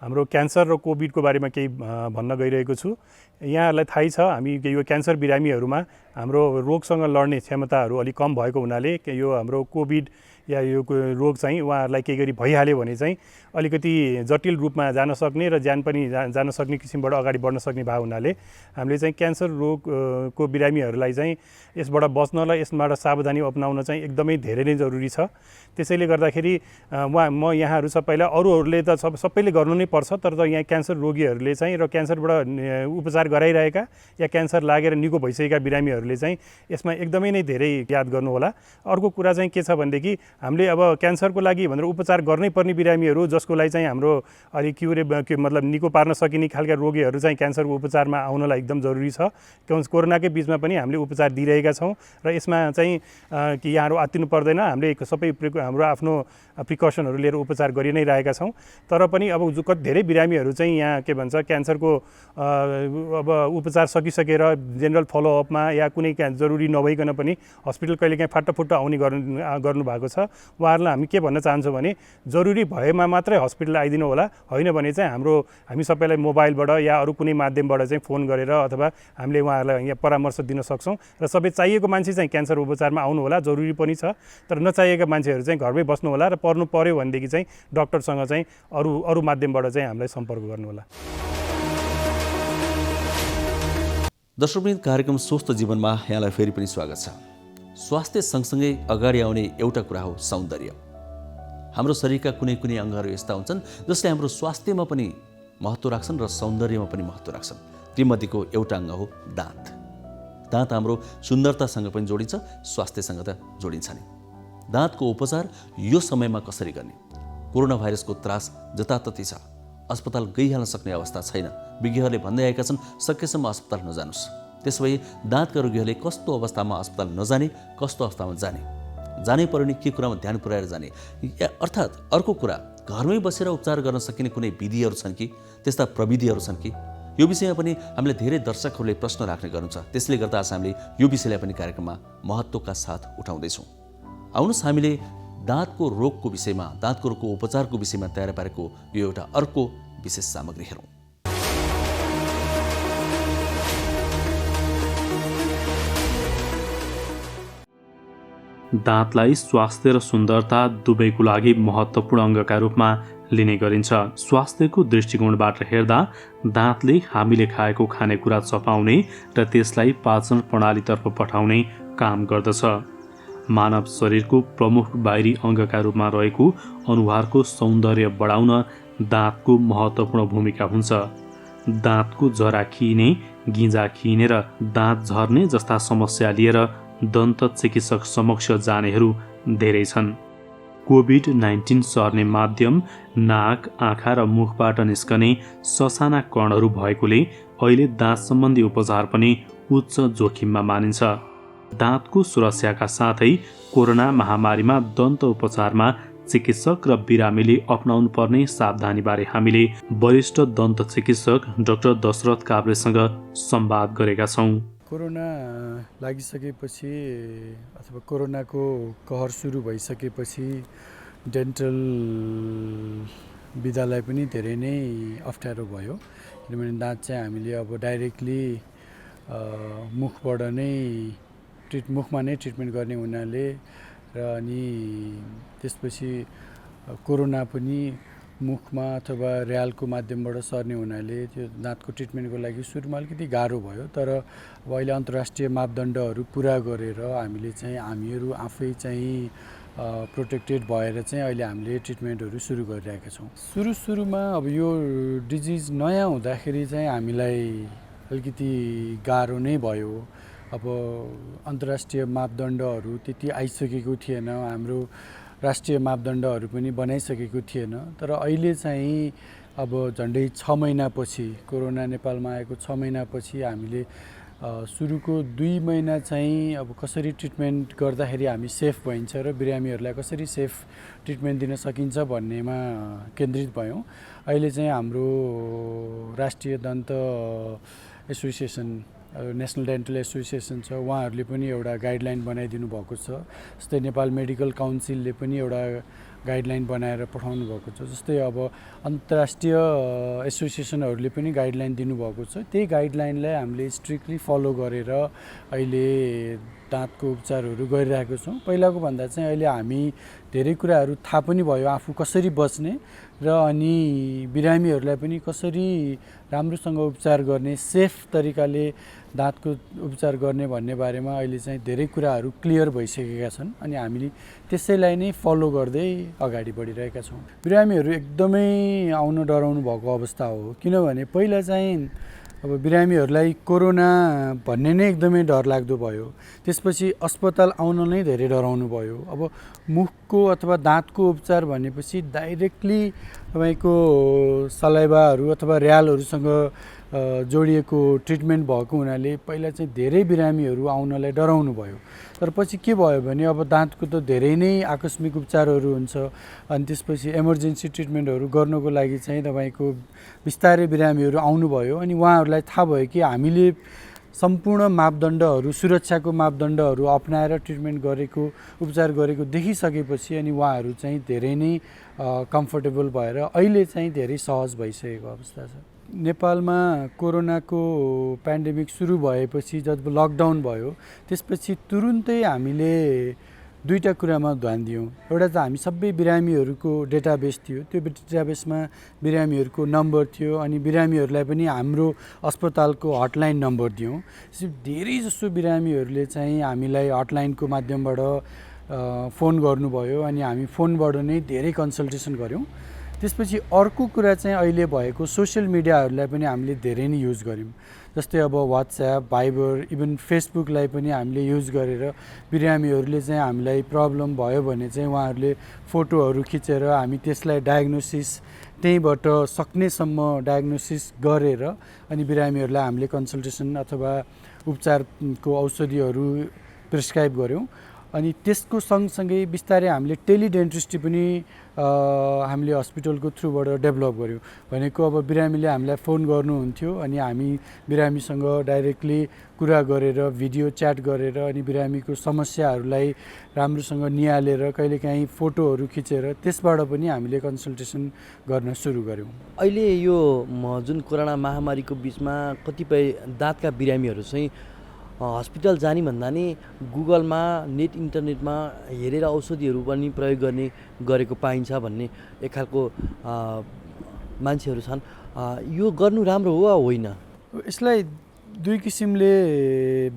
Speaker 12: हाम्रो क्यान्सर र कोभिडको बारेमा केही भन्न गइरहेको छु। यहाँहरूलाई थाहै छ, हामी यो क्यान्सर बिरामीहरूमा हाम्रो रोगसँग लड्ने क्षमताहरू अलिक कम भएको हुनाले यो हाम्रो कोभिड या यो रोग चाहिँ उहाँहरूलाई केही गरी भइहाल्यो भने चाहिँ अलिकति जटिल रूपमा जान सक्ने र ज्यान पनि जान सक्ने किसिमबाट अगाडि बढ्न सक्ने भएको हुनाले हामीले चाहिँ क्यान्सर रोगको बिरामीहरूलाई चाहिँ यसबाट बच्न र यसबाट सावधानी अपनाउन चाहिँ एकदमै धेरै नै जरुरी छ। त्यसैले गर्दाखेरि म यहाँहरू सबैलाई, अरूहरूले त सबैले गर्नु नै पर्छ, तर यहाँ क्यान्सर रोगीहरूले चाहिँ र क्यान्सरबाट उपचार गराइरहेका या क्यान्सर लागेर निको भइसकेका बिरामीहरूले चाहिँ यसमा एकदमै नै धेरै याद गर्नुहोला। अर्को कुरा चाहिँ के छ भनेदेखि हामीले अब क्यान्सरको लागि भनेर उपचार गर्नै पर्ने बिरामीहरू जसको लागि चाहिँ हाम्रो अलिक मतलब निको पार्न सकिने खालका रोगीहरू चाहिँ क्यान्सरको उपचारमा आउनलाई एकदम जरुरी छ। कोरोनाकै बिचमा पनि हामीले उपचार दिइरहेका छौँ र यसमा चाहिँ कि यहाँहरू आत्तिनु पर्दैन, हामीले सबै हाम्रो आफ्नो प्रिकसनहरू लिएर उपचार गरि नै रहेका छौँ। तर पनि अब धेरै बिरामीहरू चाहिँ यहाँ के भन्छ क्यान्सरको अब उपचार सकिसकेर जेनरल फलोअपमा या कुनै जरुरी नभइकन पनि हस्पिटल कहिलेकाहीँ फाट्टाफुट्टा आउने गर्नुभएको छ। उहाँहरूलाई हामी के भन्न चाहन्छौँ भने जरुरी भएमा मात्रै हस्पिटल आइदिनु होला, होइन भने चाहिँ हामी सबैलाई मोबाइलबाट या अरू कुनै माध्यमबाट चाहिँ फोन गरेर अथवा हामीले उहाँहरूलाई यहाँ परामर्श दिन सक्छौँ र सबै चाहिएको मान्छे चाहिँ क्यान्सर उपचारमा आउनु होला, जरुरी पनि छ। तर नचाहिएका मान्छेहरू चाहिँ घरमै बस्नु होला र पर्नु पर्यो भनेदेखि चाहिँ डाक्टरसँग चाहिँ अरू माध्यमबाट चाहिँ हामीलाई सम्पर्क गर्नु होला।
Speaker 4: दर्शकवृन्द, कार्यक्रम स्वस्थ जीवनमा यहाँलाई फेरि पनि स्वागत छ। स्वास्थ्य सँगसँगै अगाडि आउने एउटा कुरा हो सौन्दर्य। हाम्रो शरीरका कुनै कुनै अङ्गहरू यस्ता हुन्छन् जसले हाम्रो स्वास्थ्यमा पनि महत्त्व राख्छन् र सौन्दर्यमा पनि महत्त्व राख्छन्। तीमध्येको एउटा अङ्ग हो दाँत। दाँत हाम्रो सुन्दरतासँग पनि जोडिन्छ, स्वास्थ्यसँग त जोडिन्छ नै। दाँतको उपचार यो समयमा कसरी गर्ने? कोरोना भाइरसको त्रास जताततै छ, अस्पताल गइहाल्न सक्ने अवस्था छैन। विज्ञहरूले भन्दै आएका छन् सकेसम्म अस्पताल नजानुस्। त्यसो भए दाँतका रोगीहरूले कस्तो अवस्थामा अस्पताल नजाने, कस्तो अवस्थामा जानै पर्यो नि के कुरामा ध्यान पुर्याएर जाने? अर्थात् अर्को कुरा, घरमै बसेर उपचार गर्न सकिने कुनै विधिहरू छन् कि, त्यस्ता प्रविधिहरू छन् कि? यो विषयमा पनि हामीले धेरै दर्शकहरूले प्रश्न राख्ने गर्नुहुन्छ। त्यसले गर्दा आज हामीले यो विषयलाई पनि कार्यक्रममा महत्त्वका साथ उठाउँदैछौँ। आउनुहोस् हामीले दाँतको रोगको विषयमा, दाँतको रोगको उपचारको विषयमा तयार पारेको यो एउटा अर्को विशेष सामग्री हेरौँ।
Speaker 5: दाँतलाई स्वास्थ्य र सुन्दरता दुवैको लागि महत्त्वपूर्ण अङ्गका रूपमा लिने गरिन्छ। स्वास्थ्यको दृष्टिकोणबाट हेर्दा दाँतले हामीले खाएको खानेकुरा चपाउने र त्यसलाई पाचन प्रणालीतर्फ पठाउने काम गर्दछ। मानव शरीरको प्रमुख बाहिरी अङ्गका रूपमा रहेको अनुहारको सौन्दर्य बढाउन दाँतको महत्त्वपूर्ण भूमिका हुन्छ। दाँतको जरा खिइने, गिजा खिइने र दाँत झर्ने जस्ता समस्या लिएर दन्त चिकित्सक समक्ष जानेहरू धेरै छन्। कोभिड-19 सर्ने माध्यम नाक, आँखा र मुखबाट निस्कने ससाना कणहरू भएकोले अहिले दाँत सम्बन्धी उपचार पनि उच्च जोखिममा मानिन्छ। दाँतको सुरक्षाका साथै कोरोना महामारीमा दन्त उपचारमा चिकित्सक र बिरामीले अपनाउनु पर्ने सावधानीबारे हामीले वरिष्ठ दन्त चिकित्सक डाक्टर दशरथ काभ्रेसँग संवाद गरेका छौँ।
Speaker 13: कोरोना लागिसकेपछि अथवा कोरोनाको कहर सुरु भइसकेपछि डेन्टल विधालाई पनि धेरै नै अप्ठ्यारो भयो। किनभने दाँत चाहिँ हामीले अब डाइरेक्टली मुखबाट नै मुखमा नै ट्रिटमेन्ट गर्ने हुनाले र अनि त्यसपछि कोरोना पनि मुखमा अथवा र्यालको माध्यमबाट सर्ने हुनाले त्यो दाँतको ट्रिटमेन्टको लागि सुरुमा अलिकति गाह्रो भयो। तर अब अहिले अन्तर्राष्ट्रिय मापदण्डहरू पुरा गरेर हामीहरू आफै चाहिँ प्रोटेक्टेड भएर चाहिँ अहिले हामीले ट्रिटमेन्टहरू सुरु गरिरहेका छौँ। सुरुमा अब यो डिजिज नयाँ हुँदाखेरि चाहिँ हामीलाई अलिकति गाह्रो नै भयो। अब अन्तर्राष्ट्रिय मापदण्डहरू त्यति आइसकेको थिएन, हाम्रो राष्ट्रिय मापदण्डहरू पनि बनाइसकेको थिएन। तर अहिले चाहिँ अब झन्डै 6 महिनापछि, कोरोना नेपालमा आएको 6 महिनापछि हामीले सुरुको 2 महिना चाहिँ अब कसरी ट्रिटमेन्ट गर्दाखेरि हामी सेफ भइन्छ र बिरामीहरूलाई कसरी सेफ ट्रिटमेन्ट दिन सकिन्छ भन्नेमा केन्द्रित भयौँ। अहिले चाहिँ हाम्रो राष्ट्रिय दन्त एसोसिएसन, नेसनल डेन्टल एसोसिएसन छ, उहाँहरूले पनि एउटा गाइडलाइन बनाइदिनु भएको छ। जस्तै नेपाल मेडिकल काउन्सिलले पनि एउटा गाइडलाइन बनाएर पठाउनु भएको छ। जस्तै अब अन्तर्राष्ट्रिय एसोसिएसनहरूले पनि गाइडलाइन दिनुभएको छ। त्यही गाइडलाइनलाई हामीले स्ट्रिक्टली फलो गरेर अहिले दाँतको उपचारहरू गरिरहेको छौँ। पहिलाको भन्दा चाहिँ अहिले हामी धेरै कुराहरू थाहा पनि भयो, आफू कसरी बच्ने र अनि बिरामीहरूलाई पनि कसरी राम्रोसँग उपचार गर्ने, सेफ तरिकाले दाँतको उपचार गर्ने भन्ने बारेमा अहिले चाहिँ धेरै कुराहरू क्लियर भइसकेका छन् अनि हामीले त्यसैलाई नै फलो गर्दै अगाडि बढिरहेका छौँ। बिरामीहरू एकदमै आउन डराउनु भएको अवस्था हो, किनभने पहिला चाहिँ अब बिरामीहरूलाई कोरोना भन्ने नै एकदमै डरलाग्दो भयो। त्यसपछि अस्पताल आउन नै धेरै डराउनु भयो। अब मुखको अथवा दाँतको उपचार भनेपछि डाइरेक्टली तपाईँको सलाइभाहरू अथवा र्यालहरूसँग जोडिएको ट्रिटमेन्ट भएको हुनाले पहिला चाहिँ धेरै बिरामीहरू आउनलाई डराउनु भयो। तर पछि के भयो भने अब दाँतको त धेरै नै आकस्मिक उपचारहरू हुन्छ अनि त्यसपछि इमर्जेन्सी ट्रिटमेन्टहरू गर्नको लागि चाहिँ तपाईँको बिस्तारै बिरामीहरू आउनुभयो अनि उहाँहरूलाई थाहा भयो कि हामीले सम्पूर्ण मापदण्डहरू, सुरक्षाको मापदण्डहरू अपनाएर ट्रिटमेन्ट गरेको, उपचार गरेको देखिसकेपछि अनि उहाँहरू चाहिँ धेरै नै कम्फर्टेबल भएर अहिले चाहिँ धेरै सहज भइसकेको अवस्था छ। नेपालमा कोरोनाको पेन्डेमिक सुरु भएपछि जब लकडाउन भयो त्यसपछि तुरुन्तै हामीले दुईटा कुरामा ध्यान दियौँ। एउटा त हामी सबै बिरामीहरूको डेटाबेस थियो, त्यो डेटाबेसमा बिरामीहरूको नम्बर थियो अनि बिरामीहरूलाई पनि हाम्रो अस्पतालको हटलाइन नम्बर दियौँ। धेरै जसो बिरामीहरूले चाहिँ हामीलाई हटलाइनको माध्यमबाट फोन गर्नुभयो अनि हामी फोनबाट नै धेरै कन्सल्टेसन गऱ्यौँ। त्यसपछि अर्को कुरा चाहिँ अहिले भएको सोसियल मिडियाहरूलाई पनि हामीले धेरै नै युज गऱ्यौँ। जस्तै अब वाट्सएप, भाइबर, इभन फेसबुकलाई पनि हामीले युज गरेर बिरामीहरूले चाहिँ हामीलाई प्रब्लम भयो भने चाहिँ उहाँहरूले फोटोहरू खिचेर हामी त्यसलाई डायग्नोसिस त्यहीँबाट सक्नेसम्म डायग्नोसिस गरेर अनि बिरामीहरूलाई हामीले कन्सल्टेसन अथवा उपचारको औषधिहरू प्रिस्क्राइब गऱ्यौँ। अनि त्यसको सँगसँगै बिस्तारै हामीले टेलिडेन्टिस्ट्री पनि हामीले हस्पिटलको थ्रुबाट डेभलप गऱ्यौँ। भनेको अब बिरामीले हामीलाई फोन गर्नुहुन्थ्यो अनि हामी बिरामीसँग डाइरेक्टली कुरा गरेर भिडियो च्याट गरेर अनि बिरामीको समस्याहरूलाई राम्रोसँग निहालेर कहिलेकाहीँ फोटोहरू खिचेर त्यसबाट पनि हामीले कन्सल्टेसन गर्न सुरु गऱ्यौँ।
Speaker 14: अहिले यो जुन कोरोना महामारीको बिचमा कतिपय दाँतका बिरामीहरू चाहिँ हस्पिटल जाने भन्दा नि गुगलमा, नेट इन्टरनेटमा हेरेर औषधिहरू पनि प्रयोग गरेको पाइन्छ भन्ने एक खालको मान्छेहरू छन्। यो गर्नु राम्रो हो वा होइन?
Speaker 13: यसलाई दुई किसिमले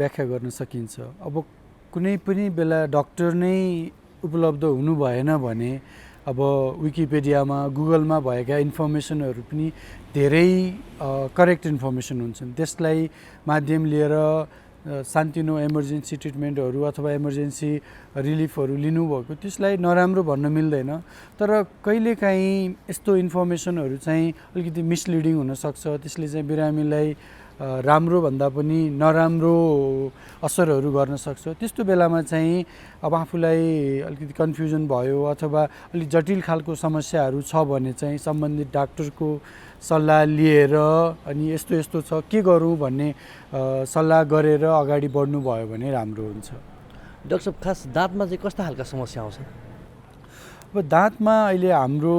Speaker 13: व्याख्या गर्न सकिन्छ। अब कुनै पनि बेला डक्टर नै उपलब्ध हुनु भएन भने अब विकिपेडियामा, गुगलमा भएका इन्फर्मेसनहरू पनि धेरै करेक्ट इन्फर्मेसन हुन्छन्। त्यसलाई माध्यम लिएर सान्तिनो इमर्जेन्सी ट्रिटमेन्टहरू अथवा इमर्जेन्सी रिलिफहरू लिनुभएको त्यसलाई नराम्रो भन्न मिल्दैन। तर कहिलेकाहीँ यस्तो इन्फर्मेसनहरू चाहिँ अलिकति मिसलिडिङ हुनसक्छ। त्यसले चाहिँ बिरामीलाई राम्रो भन्दा पनि नराम्रो असरहरू गर्न सक्छ। त्यस्तो बेलामा चाहिँ अब आफूलाई अलिकति कन्फ्युजन भयो अथवा अलिक जटिल खालको समस्याहरू छ भने चाहिँ सम्बन्धित डाक्टरको सल्लाह लिएर अनि यस्तो यस्तो छ के गरौँ भन्ने सल्लाह गरेर अगाडि बढ्नु भयो भने राम्रो हुन्छ।
Speaker 14: डाक्टर साहब, खास दाँतमा चाहिँ कस्ता खालका समस्या आउँछ?
Speaker 13: अब दाँतमा अहिले हाम्रो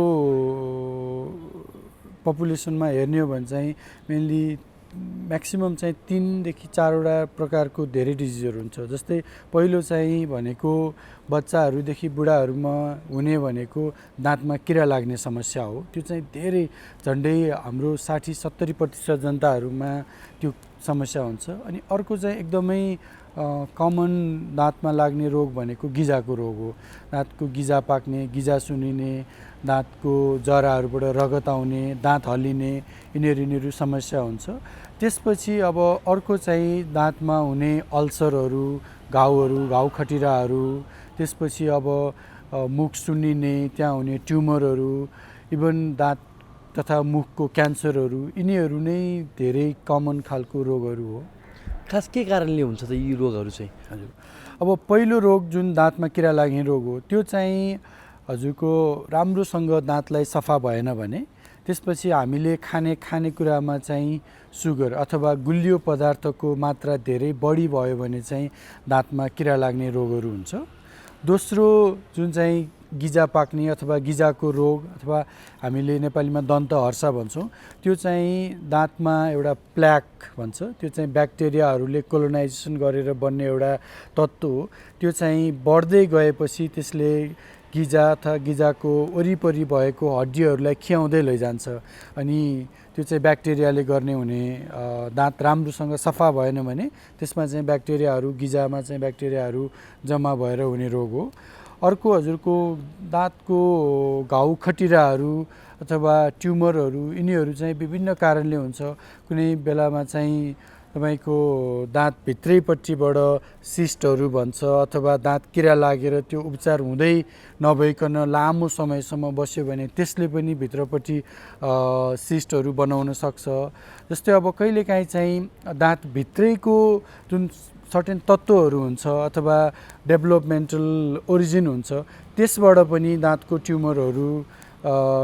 Speaker 13: पपुलेसनमा हेर्ने हो भने चाहिँ मेनली म्याक्सिमम चाहिँ 3 देखि 4वटा प्रकारको धेरै डिजिजहरू हुन्छ। जस्तै पहिलो चाहिँ भनेको बच्चाहरूदेखि बुढाहरूमा हुने भनेको दाँतमा किरा लाग्ने समस्या हो। त्यो चाहिँ धेरै झन्डै हाम्रो 60-70% जनताहरूमा त्यो समस्या हुन्छ। अनि अर्को चाहिँ एकदमै कमन दाँतमा लाग्ने रोग भनेको गिजाको रोग हो। दाँतको गिजा पाक्ने, गिजा सुनिने, दाँतको जराहरूबाट रगत आउने, दाँत हल्लिने, यिनीहरू समस्या हुन्छ। त्यसपछि अब अर्को चाहिँ दाँतमा हुने अल्सरहरू, घाउ खटिराहरू, त्यसपछि अब मुख सुन्निने, त्यहाँ हुने ट्युमरहरू, इभन दाँत तथा मुखको क्यान्सरहरू, यिनीहरू नै धेरै कमन खालको रोगहरू हो।
Speaker 14: खास के कारणले हुन्छ त यी रोगहरू चाहिँ?
Speaker 13: हजुर, अब पहिलो रोग जुन दाँतमा किरा लाग्ने रोग हो, त्यो चाहिँ हजुरको राम्रोसँग दाँतलाई सफा भएन भने त्यसपछि हामीले खानेकुरामा चाहिँ सुगर अथवा गुलियो पदार्थको मात्रा धेरै बढी भयो भने चाहिँ दाँतमा किरा लाग्ने रोगहरू हुन्छ। दोस्रो जुन चाहिँ गिजा पाक्ने अथवा गिजाको रोग अथवा हामीले नेपालीमा दन्त हर्षा भन्छौँ, त्यो चाहिँ दाँतमा एउटा प्ल्याक भन्छ, त्यो चाहिँ ब्याक्टेरियाहरूले कोलोनाइजेसन गरेर बन्ने एउटा तत्त्व हो। त्यो चाहिँ बढ्दै गएपछि त्यसले गिजा अथवा गिजाको वरिपरि भएको हड्डीहरूलाई खियाउँदै लैजान्छ। अनि त्यो चाहिँ ब्याक्टेरियाले गर्ने हुने, दाँत राम्रोसँग सफा भएन भने त्यसमा चाहिँ ब्याक्टेरियाहरू, गिजामा चाहिँ ब्याक्टेरियाहरू जम्मा भएर हुने रोग हो। अर्को हजुरको दाँतको घाउ खटिराहरू अथवा ट्युमरहरू, यिनीहरू चाहिँ विभिन्न कारणले हुन्छ। कुनै बेलामा चाहिँ तपाईँको दाँत भित्रैपट्टिबाट सिस्टहरू भन्छ अथवा दाँत किरा लागेर त्यो उपचार हुँदै नभइकन लामो समयसम्म बस्यो भने त्यसले पनि भित्रपट्टि सिस्टहरू बनाउन सक्छ। जस्तै अब कहिलेकाहीँ चाहिँ दाँत भित्रैको जुन सर्टेन तत्त्वहरू हुन्छ अथवा डेभलपमेन्टल ओरिजिन हुन्छ, त्यसबाट पनि दाँतको ट्युमरहरू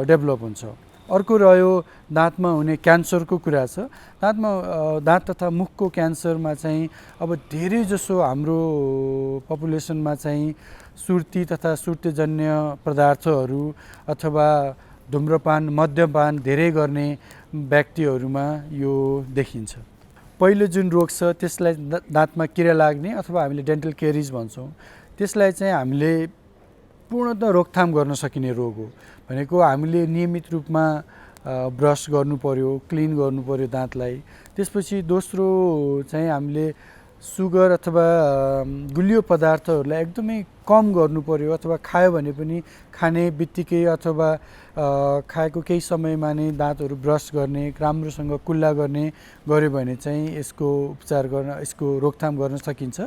Speaker 13: डेभलप हुन्छ। अर्को रह्यो दाँतमा हुने क्यान्सरको कुरा छ। दाँत तथा मुखको क्यान्सरमा चाहिँ अब धेरै जसो हाम्रो पपुलेसनमा चाहिँ सुर्ती तथा सुर्तेजन्य पदार्थहरू अथवा धुम्रपान, मद्यपान धेरै गर्ने व्यक्तिहरूमा यो देखिन्छ। पहिलो जुन रोग छ त्यसलाई दाँतमा किरा लाग्ने अथवा हामीले डेन्टल केरिज भन्छौँ, त्यसलाई चाहिँ हामीले पूर्णतः रोकथाम गर्न सकिने रोग हो। भनेको हामीले नियमित रूपमा ब्रस गर्नु पर्यो, क्लिन गर्नु पर्यो दाँतलाई। त्यसपछि दोस्रो चाहिँ हामीले सुगर अथवा गुलियो पदार्थहरूलाई एकदमै कम गर्नु पर्यो अथवा खायो भने पनि खाने बित्तिकै अथवा खाएको केही समयमा नै दाँतहरू ब्रस गर्ने, राम्रोसँग कुल्ला गर्ने गर्यो भने चाहिँ यसको उपचार गर्न, यसको रोकथाम गर्न सकिन्छ।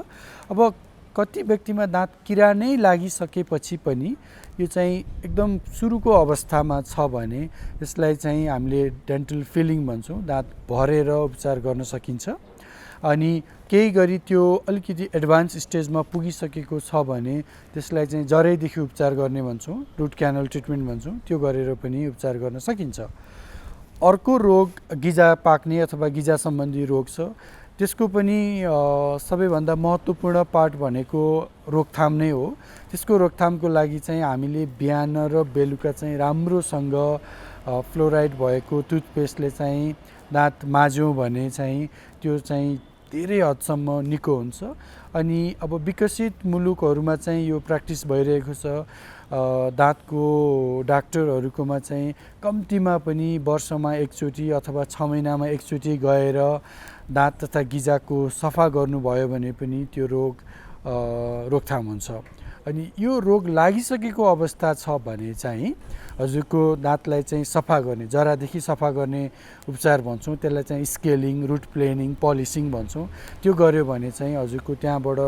Speaker 13: अब कति व्यक्तिमा दाँत किरा नै लागिसकेपछि पनि यो चाहिँ एकदम सुरुको अवस्थामा छ भने यसलाई चाहिँ हामीले डेन्टल फिलिङ भन्छौँ, दाँत भरेर उपचार गर्न सकिन्छ। अनि केही गरी त्यो अलिकति एडभान्स स्टेजमा पुगिसकेको छ भने त्यसलाई चाहिँ जरैदेखि उपचार गर्ने भन्छौँ, रुट क्यानल ट्रिटमेन्ट भन्छौँ, त्यो गरेर पनि उपचार गर्न सकिन्छ। अर्को रोग गिजा पाक्ने अथवा गिजा सम्बन्धी रोग छ। त्यसको पनि सबैभन्दा महत्त्वपूर्ण पार्ट भनेको रोकथाम नै हो। त्यसको रोकथामको लागि चाहिँ हामीले बिहान र बेलुका चाहिँ राम्रोसँग फ्लोराइड भएको टुथपेस्टले चाहिँ दाँत माझ्यौँ भने चाहिँ त्यो चाहिँ धेरै हदसम्म निको हुन्छ। अनि अब विकसित मुलुकहरूमा चाहिँ यो प्र्याक्टिस भइरहेको छ। दाँतको डाक्टरहरूकोमा चाहिँ कम्तीमा पनि वर्षमा एकचोटि अथवा 6 महिनामा एकचोटि गएर दाँत तथा गिजाको सफा गर्नुभयो भने पनि त्यो रोग रोकथाम हुन्छ। अनि यो रोग लागिसकेको अवस्था छ भने चाहिँ हजुरको दाँतलाई चाहिँ सफा गर्ने, जरादेखि सफा गर्ने उपचार भन्छौँ, त्यसलाई चाहिँ स्केलिङ, रुट प्लेनिङ, पलिसिङ भन्छौँ। त्यो गर्यो भने चाहिँ हजुरको त्यहाँबाट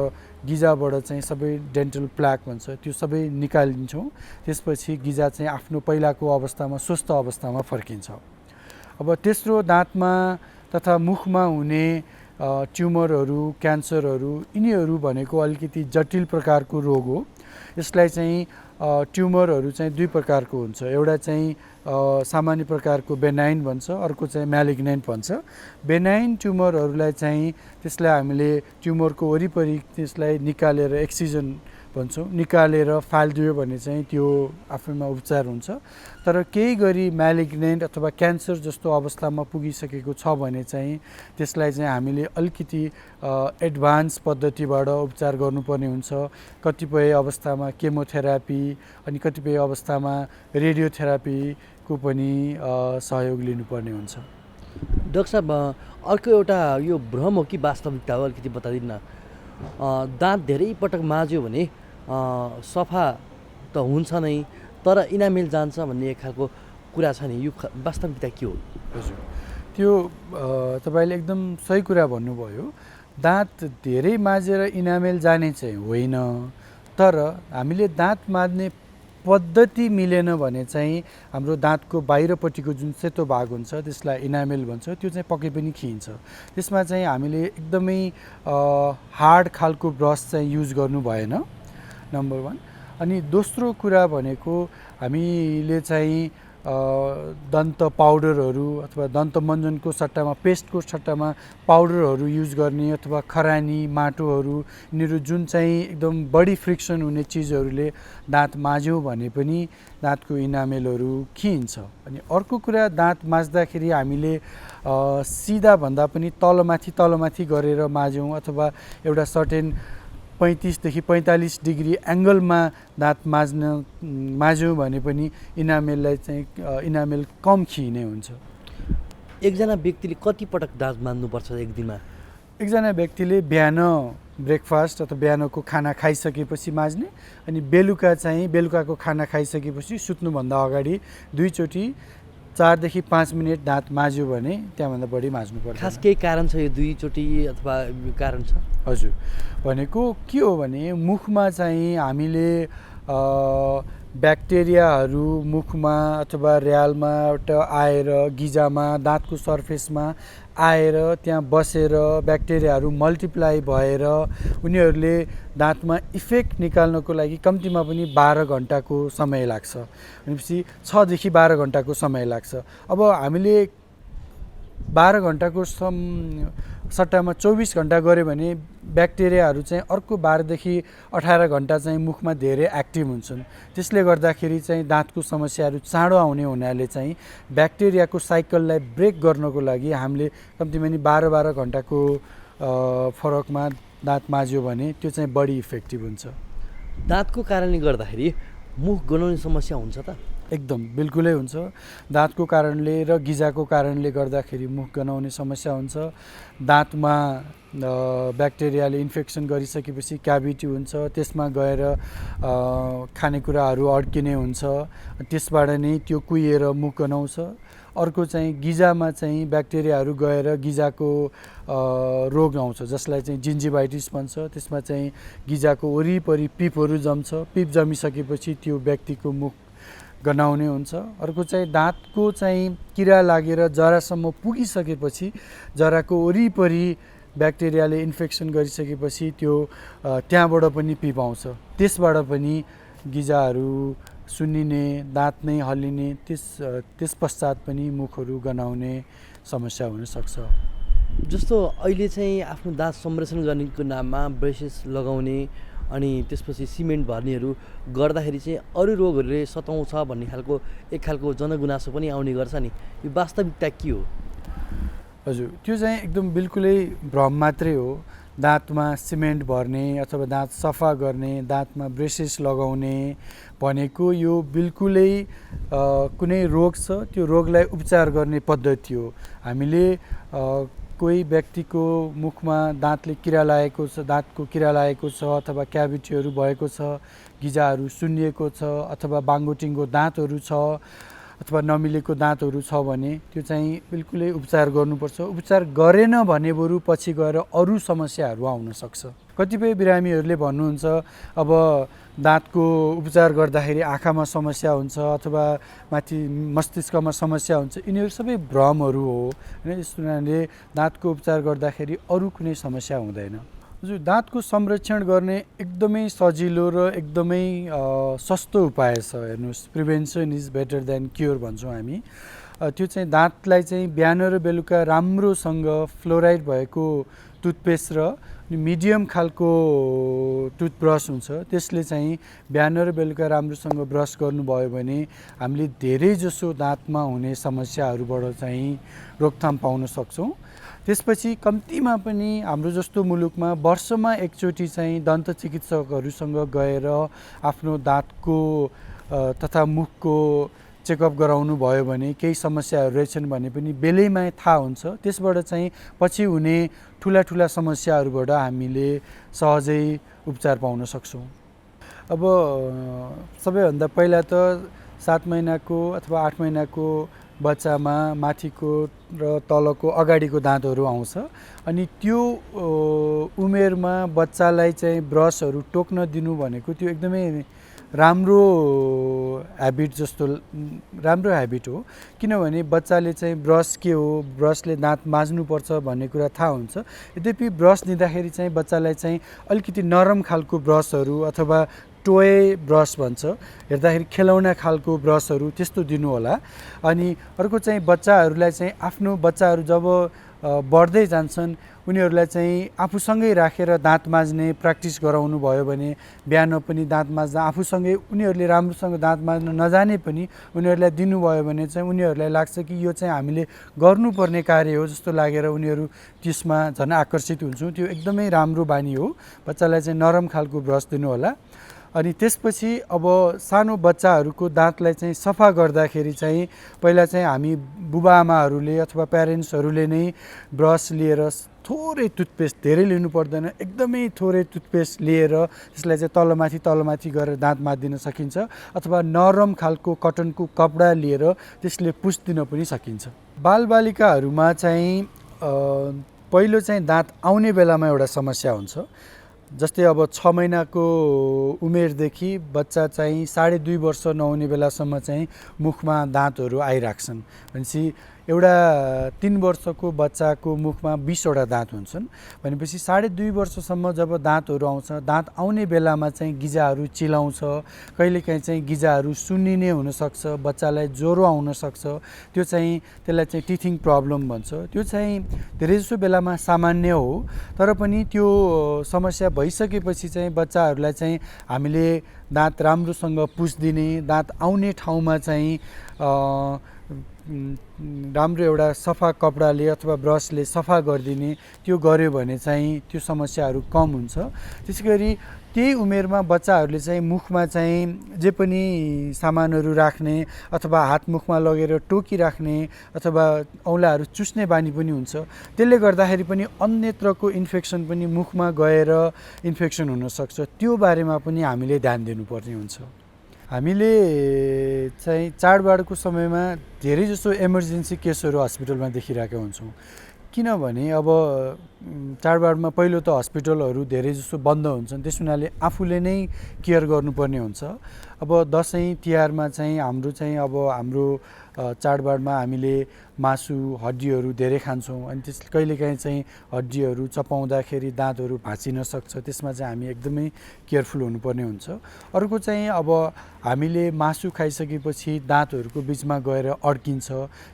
Speaker 13: गिजाबाट चाहिँ सबै डेन्टल प्ल्याक भन्छ त्यो सबै निकालिन्छौँ। त्यसपछि गिजा चाहिँ आफ्नो पहिलाको अवस्थामा स्वस्थ अवस्थामा फर्किन्छ। अब तेस्रो दाँतमा तथा मुखमा हुने ट्युमरहरू, क्यान्सरहरू, यिनीहरू भनेको अलिकति जटिल प्रकारको रोग हो। यसलाई चाहिँ ट्युमरहरू चाहिँ दुई प्रकारको हुन्छ। एउटा चाहिँ सामान्य प्रकारको बेनाइन भन्छ, अर्को चाहिँ म्यालिग्नेन्ट भन्छ। बेनाइन ट्युमरहरूलाई चाहिँ त्यसलाई हामीले ट्युमरको वरिपरि त्यसलाई निकालेर एक्सिजन भन्छौँ, निकालेर फालिदियो भने चाहिँ त्यो आफैमा उपचार हुन्छ। तर केही गरी म्यालिग्नेन्ट अथवा क्यान्सर जस्तो अवस्थामा पुगिसकेको छ भने चाहिँ त्यसलाई चाहिँ हामीले अलिकति एडभान्स पद्धतिबाट उपचार गर्नुपर्ने हुन्छ। कतिपय अवस्थामा केमोथेरापी अनि कतिपय अवस्थामा रेडियोथेरापीको पनि सहयोग लिनुपर्ने हुन्छ।
Speaker 14: डाक्टर साहब अर्को एउटा यो भ्रम हो कि वास्तविकता हो अलिकति बताइदिनु न। दाँत धेरै पटक माझ्यो भने सफा त हुन्छ नै, तर इनामेल जान्छ भन्ने एक खालको कुरा छ नि, यो वास्तविकता के हो?
Speaker 13: हजुर, त्यो तपाईँले एकदम सही कुरा भन्नुभयो। दाँत धेरै माझेर इनामेल जाने चाहिँ होइन, तर हामीले दाँत माझ्ने पद्धति मिलेन भने चाहिँ हाम्रो दाँतको बाहिरपट्टिको जुन सेतो भाग हुन्छ त्यसलाई इनामेल भन्छ, त्यो चाहिँ पक्कै पनि खिइन्छ। त्यसमा चाहिँ हामीले एकदमै हार्ड खालको ब्रस चाहिँ युज गर्नु भएन, नम्बर 1। अनि दोस्रो कुरा भनेको हामीले चाहिँ दन्त पाउडरहरू अथवा दन्त मञ्जनको सट्टामा पेस्टको सट्टामा पाउडरहरू युज गर्ने अथवा खरानी माटोहरू, यिनीहरू जुन चाहिँ एकदम बढी फ्रिक्सन हुने चिजहरूले दाँत माझ्यौँ भने पनि दाँतको इनामेलहरू खिइन्छ। अनि अर्को कुरा, दाँत माझ्दाखेरि हामीले सिधा भन्दा पनि तलमाथि गरेर माझ्यौँ अथवा एउटा सर्टेन 35 देखि 45 डिग्री एङ्गलमा दाँत माझ्यौँ भने पनि इनामेललाई चाहिँ इनामेल कम खिइने हुन्छ।
Speaker 14: एकजना व्यक्तिले कति पटक दाँत माझ्नुपर्छ एक दिनमा?
Speaker 13: एकजना व्यक्तिले बिहान ब्रेकफास्ट अथवा बिहानको खाना खाइसकेपछि माझ्ने, अनि बेलुकाको खाना खाइसकेपछि सुत्नुभन्दा अगाडि 2 चोटि 4 देखि 5 मिनट दाँत माझ्यो भने त्यहाँभन्दा बढी माझ्नु पर्छ।
Speaker 14: खास केही कारण छ यो 2 चोटि अथवा कारण छ?
Speaker 13: हजुर, भनेको के हो भने मुखमा चाहिँ हामीले ब्याक्टेरियाहरू मुखमा अथवा र्यालमा आएर गिजामा दाँतको सर्फेसमा आएर त्यहाँ बसेर ब्याक्टेरियाहरू मल्टिप्लाई भएर उनीहरूले दाँतमा इफेक्ट निकाल्नको लागि कम्तीमा पनि 12 घन्टाको समय लाग्छ। भनेपछि 6 देखि 12 घन्टाको समय लाग्छ। अब हामीले 12 घन्टाको सट्टामा 24 घन्टा गऱ्यो भने ब्याक्टेरियाहरू चाहिँ अर्को 12 देखि 18 घन्टा चाहिँ मुखमा धेरै एक्टिभ हुन्छन्। त्यसले गर्दाखेरि चाहिँ दाँतको समस्याहरू चाँडो आउने हुनाले चाहिँ ब्याक्टेरियाको साइकललाई ब्रेक गर्नको लागि हामीले कम्तीमा पनि 12 घन्टाको फरकमा दाँत माझ्यो भने त्यो चाहिँ बढी इफेक्टिभ हुन्छ।
Speaker 14: दाँतको कारणले गर्दाखेरि मुख गनाउने समस्या हुन्छ त?
Speaker 13: एकदम बिल्कुलै हुन्छ। दाँतको कारणले र गिजाको कारणले गर्दाखेरि मुख गनाउने समस्या हुन्छ। दाँतमा ब्याक्टेरियाले इन्फेक्सन गरिसकेपछि क्याभिटी हुन्छ, त्यसमा गएर खानेकुराहरू अड्किने हुन्छ, त्यसबाट नै त्यो कुहिएर मुख गनाउँछ। अर्को चाहिँ गिजामा चाहिँ ब्याक्टेरियाहरू गएर गिजाको रोग आउँछ जसलाई चाहिँ जिन्जिभाइटिस भन्छ। त्यसमा चाहिँ गिजाको वरिपरि पिपहरू जम्छ, पिप जमिसकेपछि त्यो व्यक्तिको मुख गनाउने हुन्छ। अर्को चाहिँ दाँतको चाहिँ किरा लागेर जरासम्म पुगिसकेपछि जराको वरिपरि ब्याक्टेरियाले इन्फेक्सन गरिसकेपछि त्यो त्यहाँबाट पनि पिप आउँछ, त्यसबाट पनि गिजाहरू सुन्निने, दाँत नै हल्लिने, त्यस पश्चात पनि मुखहरू गनाउने समस्या हुनसक्छ।
Speaker 14: जस्तो अहिले चाहिँ आफ्नो दाँत संरक्षण गर्नेको नाममा ब्रेसेस लगाउने अनि त्यसपछि सिमेन्ट भर्नेहरू गर्दाखेरि चाहिँ अरू रोगहरूले सताउँछ भन्ने एक खालको जनगुनासो पनि आउने गर्छ नि, यो वास्तविकता के हो?
Speaker 13: हजुर, त्यो चाहिँ एकदम बिल्कुलै भ्रम मात्रै हो। दाँतमा सिमेन्ट भर्ने अथवा दाँत सफा गर्ने, दाँतमा ब्रेसेस लगाउने भनेको यो बिल्कुलै कुनै रोग छ त्यो रोगलाई उपचार गर्ने पद्धति हो। हामीले कोही व्यक्तिको मुखमा दाँतको किरा लागेको छ अथवा क्याभिटीहरू भएको छ, गिजाहरू सुन्निएको छ अथवा बाङ्गोटिङ्गो दाँतहरू छ अथवा नमिलेको दाँतहरू छ भने त्यो चाहिँ बिल्कुलै उपचार गर्नुपर्छ। उपचार गरेन भने बरु पछि गएर अरू समस्याहरू आउन सक्छ। कतिपय बिरामीहरूले भन्नुहुन्छ अब दाँतको उपचार गर्दाखेरि आँखामा समस्या हुन्छ अथवा माथि मस्तिष्कमा समस्या हुन्छ, यिनीहरू सबै भ्रमहरू हो हैन। यस कारणले दाँतको उपचार गर्दाखेरि अरू कुनै समस्या हुँदैन। हजुर, दाँतको संरक्षण गर्ने एकदमै सजिलो र एकदमै सस्तो उपाय छ। हेर्नुहोस्, prevention is better than cure भन्छौँ हामी। त्यो चाहिँ दाँतलाई चाहिँ बिहान र बेलुका राम्रोसँग फ्लोराइड भएको टुथपेस्ट र मिडियम खालको टुथब्रस हुन्छ, त्यसले चाहिँ बिहान र बेलुका राम्रोसँग ब्रस गर्नुभयो भने हामीले धेरै जसो दाँतमा हुने समस्याहरूबाट चाहिँ रोकथाम पाउन सक्छौँ। त्यसपछि कम्तीमा पनि हाम्रो जस्तो मुलुकमा वर्षमा एकचोटि चाहिँ दन्त चिकित्सकहरूसँग गएर आफ्नो दाँतको तथा मुखको चेकअप गराउनु भयो भने केही समस्याहरू रहेछन् भने पनि बेलैमा थाहा हुन्छ। त्यसबाट चाहिँ पछि हुने ठुला ठुला समस्याहरूबाट हामीले सहजै उपचार पाउन सक्छौँ। अब सबैभन्दा पहिला त 7 महिनाको अथवा 8 महिनाको बच्चामा माथिको र तलको अगाडिको दाँतहरू आउँछ अनि त्यो उमेरमा बच्चालाई चाहिँ ब्रसहरू टोक्न दिनु भनेको त्यो एकदमै राम्रो ह्याबिट हो। किनभने बच्चाले चाहिँ ब्रस के हो, ब्रसले दाँत माझ्नुपर्छ भन्ने कुरा थाहा हुन्छ। यद्यपि ब्रस दिँदाखेरि चाहिँ बच्चालाई चाहिँ अलिकति नरम खालको ब्रसहरू अथवा टोय ब्रस भन्छ, हेर्दाखेरि खेलौना खालको ब्रसहरू त्यस्तो दिनु होला। अनि अर्को चाहिँ बच्चाहरूलाई चाहिँ आफ्नो बच्चाहरू जब बढ्दै जान्छन् उनीहरूलाई चाहिँ आफूसँगै राखेर दाँत माझ्ने प्र्याक्टिस गराउनु भयो भने बिहान पनि दाँत माझ्दा आफूसँगै उनीहरूले राम्रोसँग दाँत माझ्न नजाने पनि उनीहरूलाई दिनुभयो भने चाहिँ उनीहरूलाई लाग्छ कि यो चाहिँ हामीले गर्नुपर्ने कार्य हो जस्तो लागेर उनीहरू त्यसमा झन् आकर्षित हुन्छौँ। त्यो एकदमै राम्रो बानी हो। बच्चालाई चाहिँ नरम खालको ब्रस दिनु होला। अनि त्यसपछि अब सानो बच्चाहरूको दाँतलाई चाहिँ सफा गर्दाखेरि चाहिँ पहिला चाहिँ हामी बुबाआमाहरूले अथवा प्यारेन्ट्सहरूले नै ब्रस लिएर थोरै टुथपेस्ट, धेरै लिनु पर्दैन, एकदमै थोरै टुथपेस्ट लिएर त्यसलाई चाहिँ तलमाथि गरेर दाँत माझ्दिन सकिन्छ अथवा नरम खालको कटनको कपडा लिएर त्यसले पुस्दिन पनि सकिन्छ। बालबालिकाहरूमा चाहिँ पहिलो चाहिँ दाँत आउने बेलामा एउटा समस्या हुन्छ। जस्तै अब 6 महिनाको उमेरदेखि बच्चा चाहिँ 2.5 वर्ष नहुने बेलासम्म चाहिँ मुखमा दाँतहरू आइराख्छन्। भनेपछि एउटा 3 वर्षको बच्चाको मुखमा 20 वटा दाँत हुन्छन् भनेपछि 2.5 वर्षसम्म जब दाँतहरू आउँछ, दाँत आउने बेलामा चाहिँ गिजाहरू चिलाउँछ, कहिलेकाहीँ चाहिँ गिजाहरू सुन्निने हुनसक्छ, बच्चालाई ज्वरो आउन सक्छ। त्यो चाहिँ त्यसलाई चाहिँ टिथिङ प्रब्लम भन्छ। त्यो चाहिँ धेरैजसो बेलामा सामान्य हो, तर पनि त्यो समस्या भइसकेपछि चाहिँ बच्चाहरूलाई चाहिँ हामीले दाँत राम्रोसँग पुस्दिने, दाँत आउने ठाउँमा चाहिँ राम्रो एउटा सफा कपडाले अथवा ब्रसले सफा गरिदिने, त्यो गर्यो भने चाहिँ त्यो समस्याहरू कम हुन्छ। त्यसैगरी त्यही उमेरमा बच्चाहरूले चाहिँ मुखमा चाहिँ जे पनि सामानहरू राख्ने अथवा हात मुखमा लगेर टोकिराख्ने अथवा औँलाहरू चुस्ने बानी पनि हुन्छ। त्यसले गर्दाखेरि पनि अन्यत्रको इन्फेक्सन पनि मुखमा गएर इन्फेक्सन हुनसक्छ। त्यो बारेमा पनि हामीले ध्यान दिनुपर्ने हुन्छ। हामीले चाहिँ चाडबाडको समयमा धेरैजसो इमर्जेन्सी केसहरू हस्पिटलमा देखिरहेका हुन्छौँ। किनभने अब चाडबाडमा पहिलो त हस्पिटलहरू धेरैजसो बन्द हुन्छन्, त्यस हुनाले आफूले नै केयर गर्नुपर्ने हुन्छ। अब दसैँ तिहारमा चाहिँ हाम्रो चाडबाडमा हामीले मासु हड्डीहरू धेरै खान्छौँ अनि त्यस कहिलेकाहीँ चाहिँ हड्डीहरू चपाउँदाखेरि दाँतहरू भाँचिन सक्छ। त्यसमा चाहिँ हामी एकदमै केयरफुल हुनुपर्ने हुन्छ। अर्को चाहिँ अब हामीले मासु खाइसकेपछि दाँतहरूको बिचमा गएर अड्किन्छ,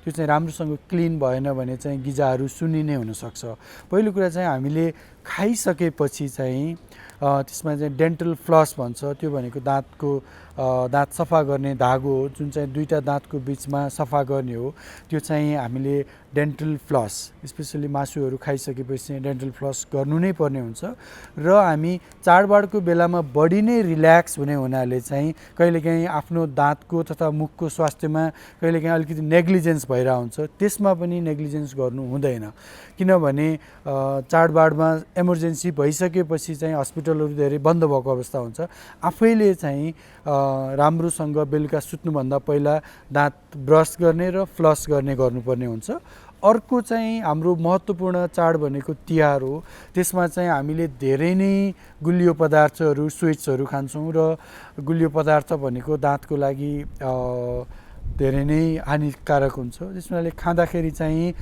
Speaker 13: त्यो चाहिँ राम्रोसँग क्लिन भएन भने चाहिँ गिजाहरू सुन्निने हुनसक्छ। पहिलो कुरा चाहिँ हामीले खाइसकेपछि चाहिँ त्यसमा चाहिँ डेन्टल फ्लस भन्छ, त्यो भनेको दाँत सफा गर्ने धागो हो जुन चाहिँ दुईटा दाँतको बिचमा सफा गर्ने हो। त्यो चाहिँ हामीले डेन्टल फ्लस, स्पेसली मासुहरू खाइसकेपछि डेन्टल फ्लस गर्नु नै पर्ने हुन्छ। र हामी चाडबाडको बेलामा बडी नै रिल्याक्स हुने हुनाले चाहिँ कहिलेकाहीँ आफ्नो दाँतको तथा मुखको स्वास्थ्यमा कहिलेकाहीँ अलिकति नेग्लिजेन्स भइरहेको हुन्छ। त्यसमा पनि नेग्लिजेन्स गर्नु हुँदैन, किनभने चाडबाडमा इमर्जेन्सी भइसकेपछि चाहिँ हस्पिटलहरू धेरै बन्द भएको अवस्था हुन्छ। आफैले चाहिँ राम्रोसँग बेलुका सुत्नुभन्दा पहिला दाँत ब्रस गर्ने र फ्लस गर्नुपर्ने हुन्छ। अर्को चाहिँ हाम्रो महत्त्वपूर्ण चाड भनेको तिहार हो। त्यसमा चाहिँ हामीले धेरै नै गुलियो पदार्थहरू, स्विट्सहरू खान्छौँ र गुलियो पदार्थ भनेको दाँतको लागि धेरै नै हानिकारक हुन्छ। त्यसमाले खाँदाखेरि चाहिँ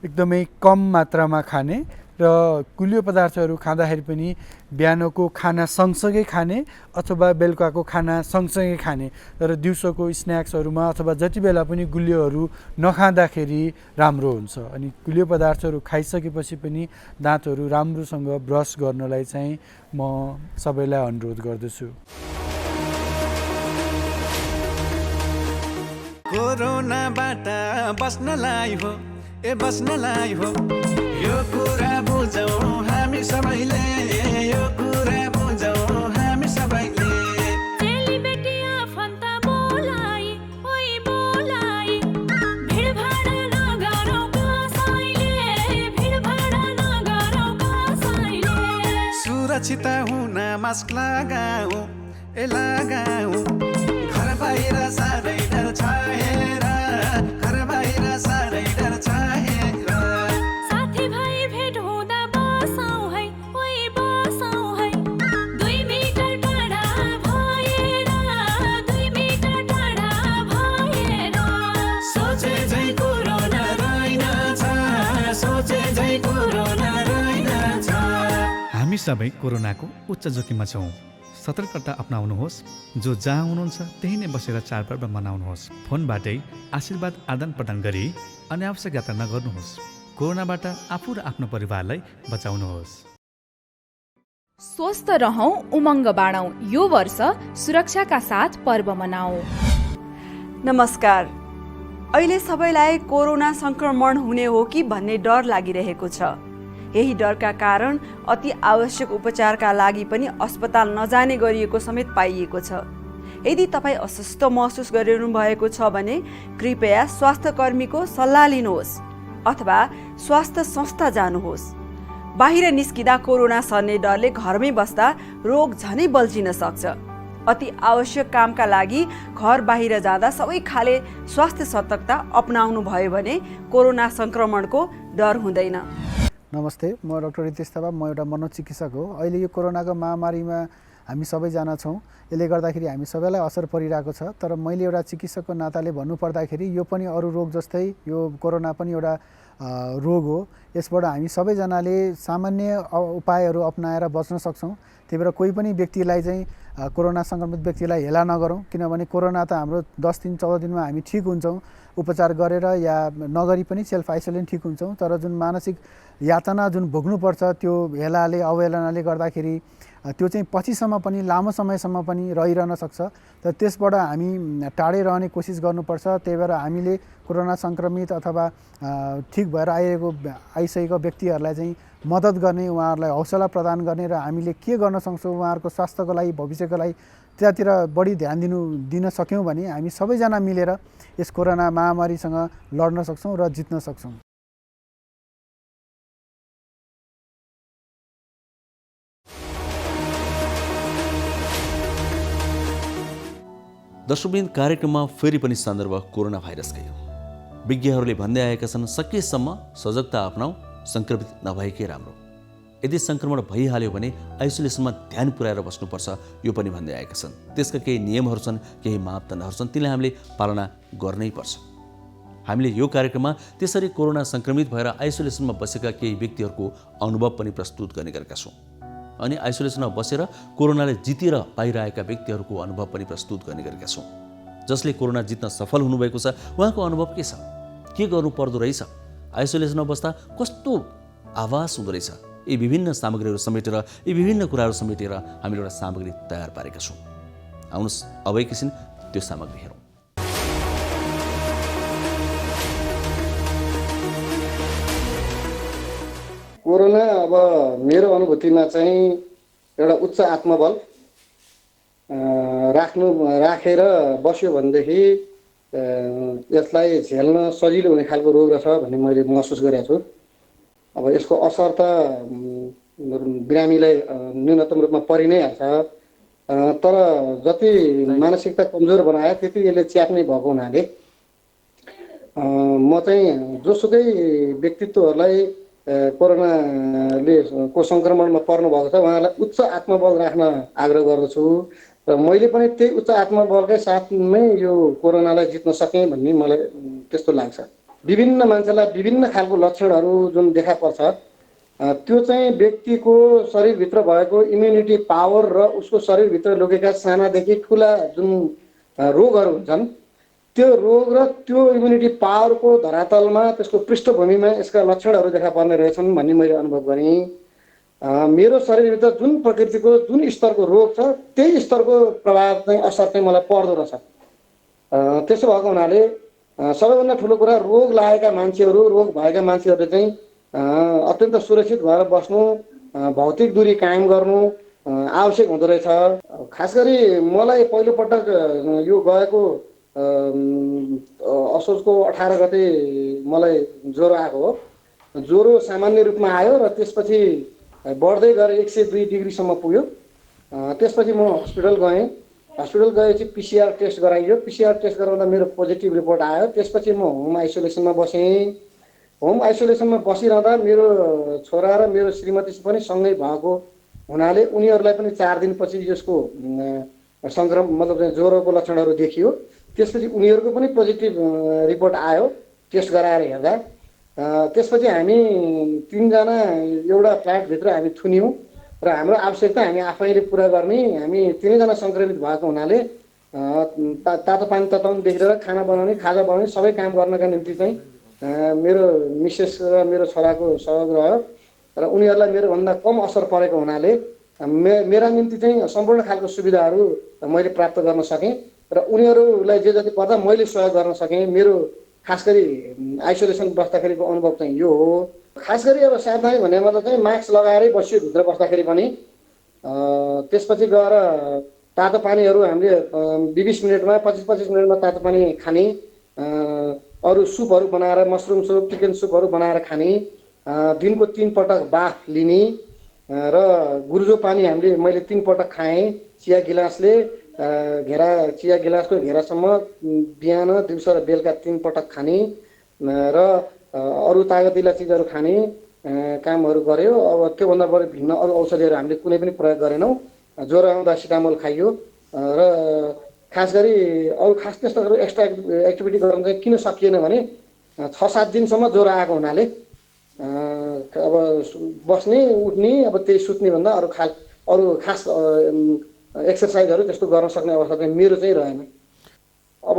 Speaker 13: एकदमै कम मात्रामा खाने र गुलियो पदार्थहरू खाँदाखेरि पनि बिहानको खाना सँगसँगै खाने अथवा बेलुकाको खाना सँगसँगै खाने, तर दिउँसोको स्न्याक्सहरूमा अथवा जति बेला पनि गुलियोहरू नखाँदाखेरि राम्रो हुन्छ। अनि गुलियो पदार्थहरू खाइसकेपछि पनि दाँतहरू राम्रोसँग ब्रस गर्नलाई चाहिँ म सबैलाई अनुरोध गर्दछु।
Speaker 2: कोरोनाबाट बस्नलाई हो यो कुरा बुझौँ हामी सबैले, यो कुरा बुझौँ हामी सबैले।
Speaker 1: चेली बेटी आफन्त बोलाई, ओइ बोल
Speaker 2: सुरक्षित हुन मास्क लगाऊ लगाऊ घर बाहिर साह्रै डर छ हेर घर बाहिर साह्रै डर छ हेर
Speaker 1: साथी भाइ भेट हुँदा बसौँ है ओइ बसौँ है 2 मिटर टाढा भएर 2 मिटर टाढा भएर
Speaker 2: सोचे झै कोरोना रहेनछ सोचे झै कोरोना रहेनछ
Speaker 11: हामी सबै कोरोनाको उच्च जोखिममा छौँ। सतर्कता अपनाउनुहोस्। जो जहाँ हुनुहुन्छ त्यही नै बसेर चाडपर्व मनाउनुहोस्। फोनबाटै आशीर्वाद आदान प्रदान गरी अनावश्यक यात्रा नगर्नुहोस्। कोरोनाबाट आफू र आफ्नो परिवारलाई बचाउनुहोस्।
Speaker 15: स्वस्थ रहौं, उमङ्ग बाँडौं। यो वर्ष सुरक्षाका साथ पर्व मनाऊ।
Speaker 16: नमस्कार। अहिले सबैलाई कोरोना संक्रमण हुने हो कि भन्ने डर लागिरहेको छ। यही डरका कारण अति आवश्यक उपचारका लागि पनि अस्पताल नजाने गरिएको समेत पाइएको छ। यदि तपाईँ अस्वस्थ महसुस गरिरहनु भएको छ भने कृपया स्वास्थ्य कर्मीको सल्लाह लिनुहोस् अथवा स्वास्थ्य संस्था जानुहोस्। बाहिर निस्किँदा कोरोना सर्ने डरले घरमै बस्दा रोग झनै बल्झिन सक्छ। अति आवश्यक कामका लागि घर बाहिर जाँदा सबै खाले स्वास्थ्य सतर्कता अपनाउनु भयो भने कोरोना संक्रमणको डर हुँदैन।
Speaker 17: नमस्ते, म डाक्टर रितेश थापा। म एउटा मनोचिकित्सक हो। अहिले यो कोरोनाको महामारीमा हामी सबैजना छौँ। यसले गर्दाखेरि हामी सबैलाई असर परिरहेको छ। तर मैले एउटा चिकित्सकको नाताले भन्नुपर्दाखेरि यो पनि अरू रोग जस्तै यो कोरोना पनि एउटा रोग हो। यसबाट हामी सबैजनाले सामान्य उपायहरू अपनाएर बच्न सक्छौँ। त्यही भएर कोही पनि व्यक्तिलाई चाहिँ कोरोना सङ्क्रमित व्यक्तिलाई हेला नगरौँ, किनभने कोरोना त हाम्रो 10 दिन 14 दिनमा हामी ठिक हुन्छौँ उपचार गरेर या नगरी पनि सेल्फ आइसोलेसन ठिक हुन्छौँ। तर जुन मानसिक यातना जुन भोग्नुपर्छ त्यो हेलाले अवहेलनाले गर्दाखेरि त्यो चाहिँ पछिसम्म पनि लामो समयसम्म पनि रहिरहन सक्छ। तर त्यसबाट हामी टाढै रहने कोसिस गर्नुपर्छ। त्यही भएर हामीले कोरोना सङ्क्रमित अथवा ठिक भएर आइसकेको व्यक्तिहरूलाई चाहिँ मद्दत गर्ने, उहाँहरूलाई हौसला प्रदान गर्ने र हामीले के गर्न सक्छौँ उहाँहरूको स्वास्थ्यको लागि भविष्यको लागि त्यतातिर बढी ध्यान दिन सक्यौँ भने हामी सबैजना मिलेर यस कोरोना महामारीसँग लड्न सक्छौँ र जित्न सक्छौँ।
Speaker 4: दर्शकवृन्द, कार्यक्रममा फेरि पनि सन्दर्भ कोरोना भाइरसकै हो। विज्ञहरूले भन्दै आएका छन् सकेसम्म सजगता अपनाऊ, सङ्क्रमित नभएकै राम्रो। यदि सङ्क्रमण भइहाल्यो भने आइसोलेसनमा ध्यान पुर्याएर बस्नुपर्छ, यो पनि भन्दै आएका छन्। त्यसका केही नियमहरू छन्, केही मापदण्डहरू छन्, तिनलाई हामीले पालना गर्नै पर्छ। हामीले यो कार्यक्रममा त्यसरी कोरोना सङ्क्रमित भएर आइसोलेसनमा बसेका केही व्यक्तिहरूको अनुभव पनि प्रस्तुत गर्ने गरेका छौँ। अनि आइसोलेसनमा बसेर कोरोनाले जितेर पाइरहेका व्यक्तिहरूको अनुभव पनि प्रस्तुत गर्ने गरेका छौँ। जसले कोरोना जित्न सफल हुनुभएको छ उहाँको अनुभव के छ, के गर्नु पर्दो रहेछ, आइसोलेसनमा बस्दा कस्तो आवाज हुँदो रहेछ, यी विभिन्न सामग्रीहरू समेटेर यी विभिन्न कुराहरू समेटेर हामीले एउटा सामग्री तयार पारेका छौँ। आउनुहोस् अब एकैछिन त्यो सामग्री हेरौँ।
Speaker 18: कोरोना अब मेरो अनुभूतिमा चाहिँ एउटा उच्च आत्मबल राखेर बस्यो भनेदेखि यसलाई झेल्न सजिलो हुने खालको रोग रहेछ भन्ने मैले महसुस गरेको छु। अब यसको असर त बिरामीलाई न्यूनतम रूपमा परि नै हाल्छ। तर जति मानसिकता कमजोर बनायो त्यति यसले च्याप्ने भएको हुनाले म चाहिँ जोसुकै व्यक्तित्वहरूलाई कोरोनाले को सङ्क्रमणमा पर्नु भएको छ उहाँलाई उच्च आत्मबल राख्न आग्रह गर्दछु र मैले पनि त्यही उच्च आत्मबलकै साथमै यो कोरोनालाई जित्न सकेँ भन्ने मलाई त्यस्तो लाग्छ। विभिन्न मान्छेलाई विभिन्न खालको लक्षणहरू जुन देखा पर्छ त्यो चाहिँ व्यक्तिको शरीरभित्र भएको इम्युनिटी पावर र उसको शरीरभित्र लुकेका सानादेखि ठुला जुन रोगहरू हुन्छन् त्यो रोग र त्यो इम्युनिटी पावरको धरातलमा त्यसको पृष्ठभूमिमा यसका लक्षणहरू देखा पर्ने रहेछन् भन्ने मैले अनुभव गरेँ। मेरो शरीरभित्र जुन प्रकृतिको जुन स्तरको रोग छ त्यही स्तरको प्रभाव चाहिँ असर चाहिँ मलाई पर्दो रहेछ। त्यसो भएको हुनाले सबैभन्दा ठुलो कुरा रोग लागेका मान्छेहरू रोग भएका मान्छेहरूले चाहिँ अत्यन्त सुरक्षित भएर बस्नु, भौतिक दूरी कायम गर्नु आवश्यक हुँदो रहेछ। खास गरी मलाई पहिलोपटक यो गएको असोजको 18 गते मलाई ज्वरो आएको हो। ज्वरो सामान्य रूपमा आयो र त्यसपछि बढ्दै गएर 102 डिग्रीसम्म पुग्यो। त्यसपछि म हस्पिटल गएँ। हस्पिटल गएपछि पिसिआर टेस्ट गराइयो। पिसिआर टेस्ट गराउँदा मेरो पोजिटिभ रिपोर्ट आयो। त्यसपछि म होम आइसोलेसनमा बसेँ। होम आइसोलेसनमा बसिरहँदा मेरो छोरा र मेरो श्रीमती पनि सँगै भएको हुनाले उनीहरूलाई पनि 4 दिनपछि यसको मतलब ज्वरोको लक्षणहरू देखियो। त्यसपछि उनीहरूको पनि पोजिटिभ रिपोर्ट आयो टेस्ट गराएर हेर्दा। त्यसपछि हामी 3 जना एउटा फ्ल्याटभित्र हामी थुन्यौँ र हाम्रो आवश्यकता हामी आफैले पुरा गर्ने। हामी 3 जना सङ्क्रमित भएको हुनाले तातो पानी तताउनुदेखि लिएर खाना बनाउने, खाजा बनाउने सबै काम गर्नका निम्ति चाहिँ मेरो मिसेस र मेरो छोराको सहयोग रह्यो र उनीहरूलाई मेरो भन्दा कम असर परेको हुनाले मेरा निम्ति चाहिँ सम्पूर्ण खालको सुविधाहरू मैले प्राप्त गर्न सकेँ र उनीहरूलाई जे जति पर्दा मैले सहयोग गर्न सकेँ। मेरो खास गरी आइसोलेसन बस्दाखेरिको अनुभव चाहिँ यो हो। खास गरी अब सावधानी भन्ने मतलब चाहिँ मास्क लगाएरै बस्यो भित्र बस्दाखेरि पनि। त्यसपछि गएर तातो पानीहरू हामीले 20 मिनटमा 25 मिनटमा तातो पानी खाने, अरू सुपहरू बनाएर मसरुम सुप, चिकन सुपहरू बनाएर खाने, दिनको 3 पटक बाफ लिने र गुर्जो पानी मैले 3 पटक खाएँ। चिया गिलासले चिया गिलासको घेरासम्म बिहान, दिउँसो र बेलुका 3 पटक खाने र अरू तागतिला चिजहरू खाने कामहरू गर्यो। अब त्योभन्दा बढी भिन्न अरू औषधिहरू हामीले कुनै पनि प्रयोग गरेनौँ। ज्वरो आउँदा सिटामोल खाइयो र खास गरी अरू खास त्यस्तो एक्स्ट्रा एक्टिभिटी गर्न चाहिँ किन सकिएन भने 6-7 दिनसम्म ज्वरो आएको हुनाले अब बस्ने उठ्ने अब त्यही सुत्ने भन्दा अरू खास एक्सर्साइजहरू त्यस्तो गर्न सक्ने अवस्था चाहिँ मेरो चाहिँ रहेन। अब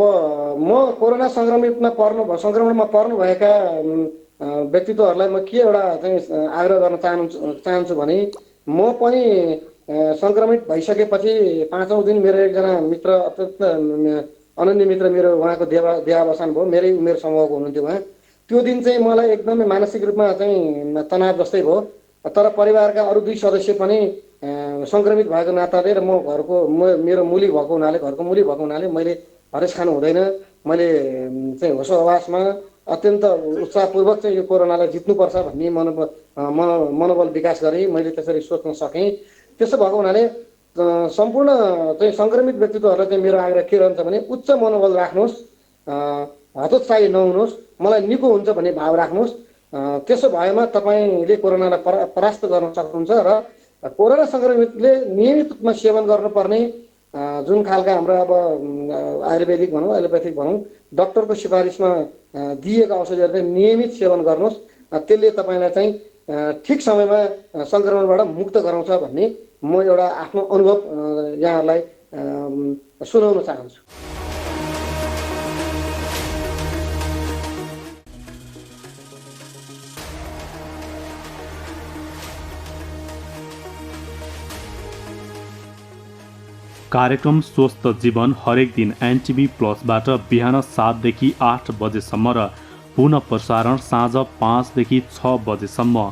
Speaker 18: म कोरोना सङ्क्रमणमा पर्नुभएका व्यक्तित्वहरूलाई म के एउटा चाहिँ आग्रह गर्न चाहन्छु भने म पनि सङ्क्रमित भइसकेपछि 5औं दिन मेरो एकजना मित्र, अत्यन्त अनन्य मित्र मेरो, उहाँको देहावसान भयो। मेरै उमेर समूहको हुनुहुन्थ्यो उहाँ। त्यो दिन चाहिँ मलाई एकदमै मानसिक रूपमा चाहिँ तनाव जस्तै भयो। तर परिवारका अरू 2 सदस्य पनि सङ्क्रमित भएको नाताले र मेरो मूली भएको हुनाले मैले हरेस खानु हुँदैन। मैले चाहिँ होसो हवासमा अत्यन्त उत्साहपूर्वक चाहिँ यो कोरोनालाई जित्नुपर्छ भन्ने मनोबल विकास गरेँ। मैले त्यसरी सोच्न सकेँ। त्यसो भएको हुनाले सम्पूर्ण चाहिँ सङ्क्रमित व्यक्तित्वहरूलाई चाहिँ मेरो आग्रह के रहन्छ भने उच्च मनोबल राख्नुहोस्, हतोत्साही नहुनुहोस्, मलाई निको हुन्छ भन्ने भाव राख्नुहोस्। त्यसो भएमा तपाईँले कोरोनालाई परास्त गर्न सक्नुहुन्छ र कोरोना सङ्क्रमितले नियमित रूपमा सेवन गर्नुपर्ने जुन खालका हाम्रो अब आयुर्वेदिक भनौँ, एलोप्याथिक भनौँ, डक्टरको सिफारिसमा दिएका औषधिहरू चाहिँ नियमित सेवन गर्नुहोस्। त्यसले तपाईँलाई चाहिँ ठिक समयमा सङ्क्रमणबाट मुक्त गराउँछ भन्ने म एउटा आफ्नो अनुभव यहाँहरूलाई सुनाउन चाहन्छु।
Speaker 5: कार्यक्रम स्वस्थ जीवन हरेक दिन एनटिभी प्लसबाट बिहान 7 देखि 8 बजेसम्म र पुनः प्रसारण साँझ 5 देखि 6 बजेसम्म,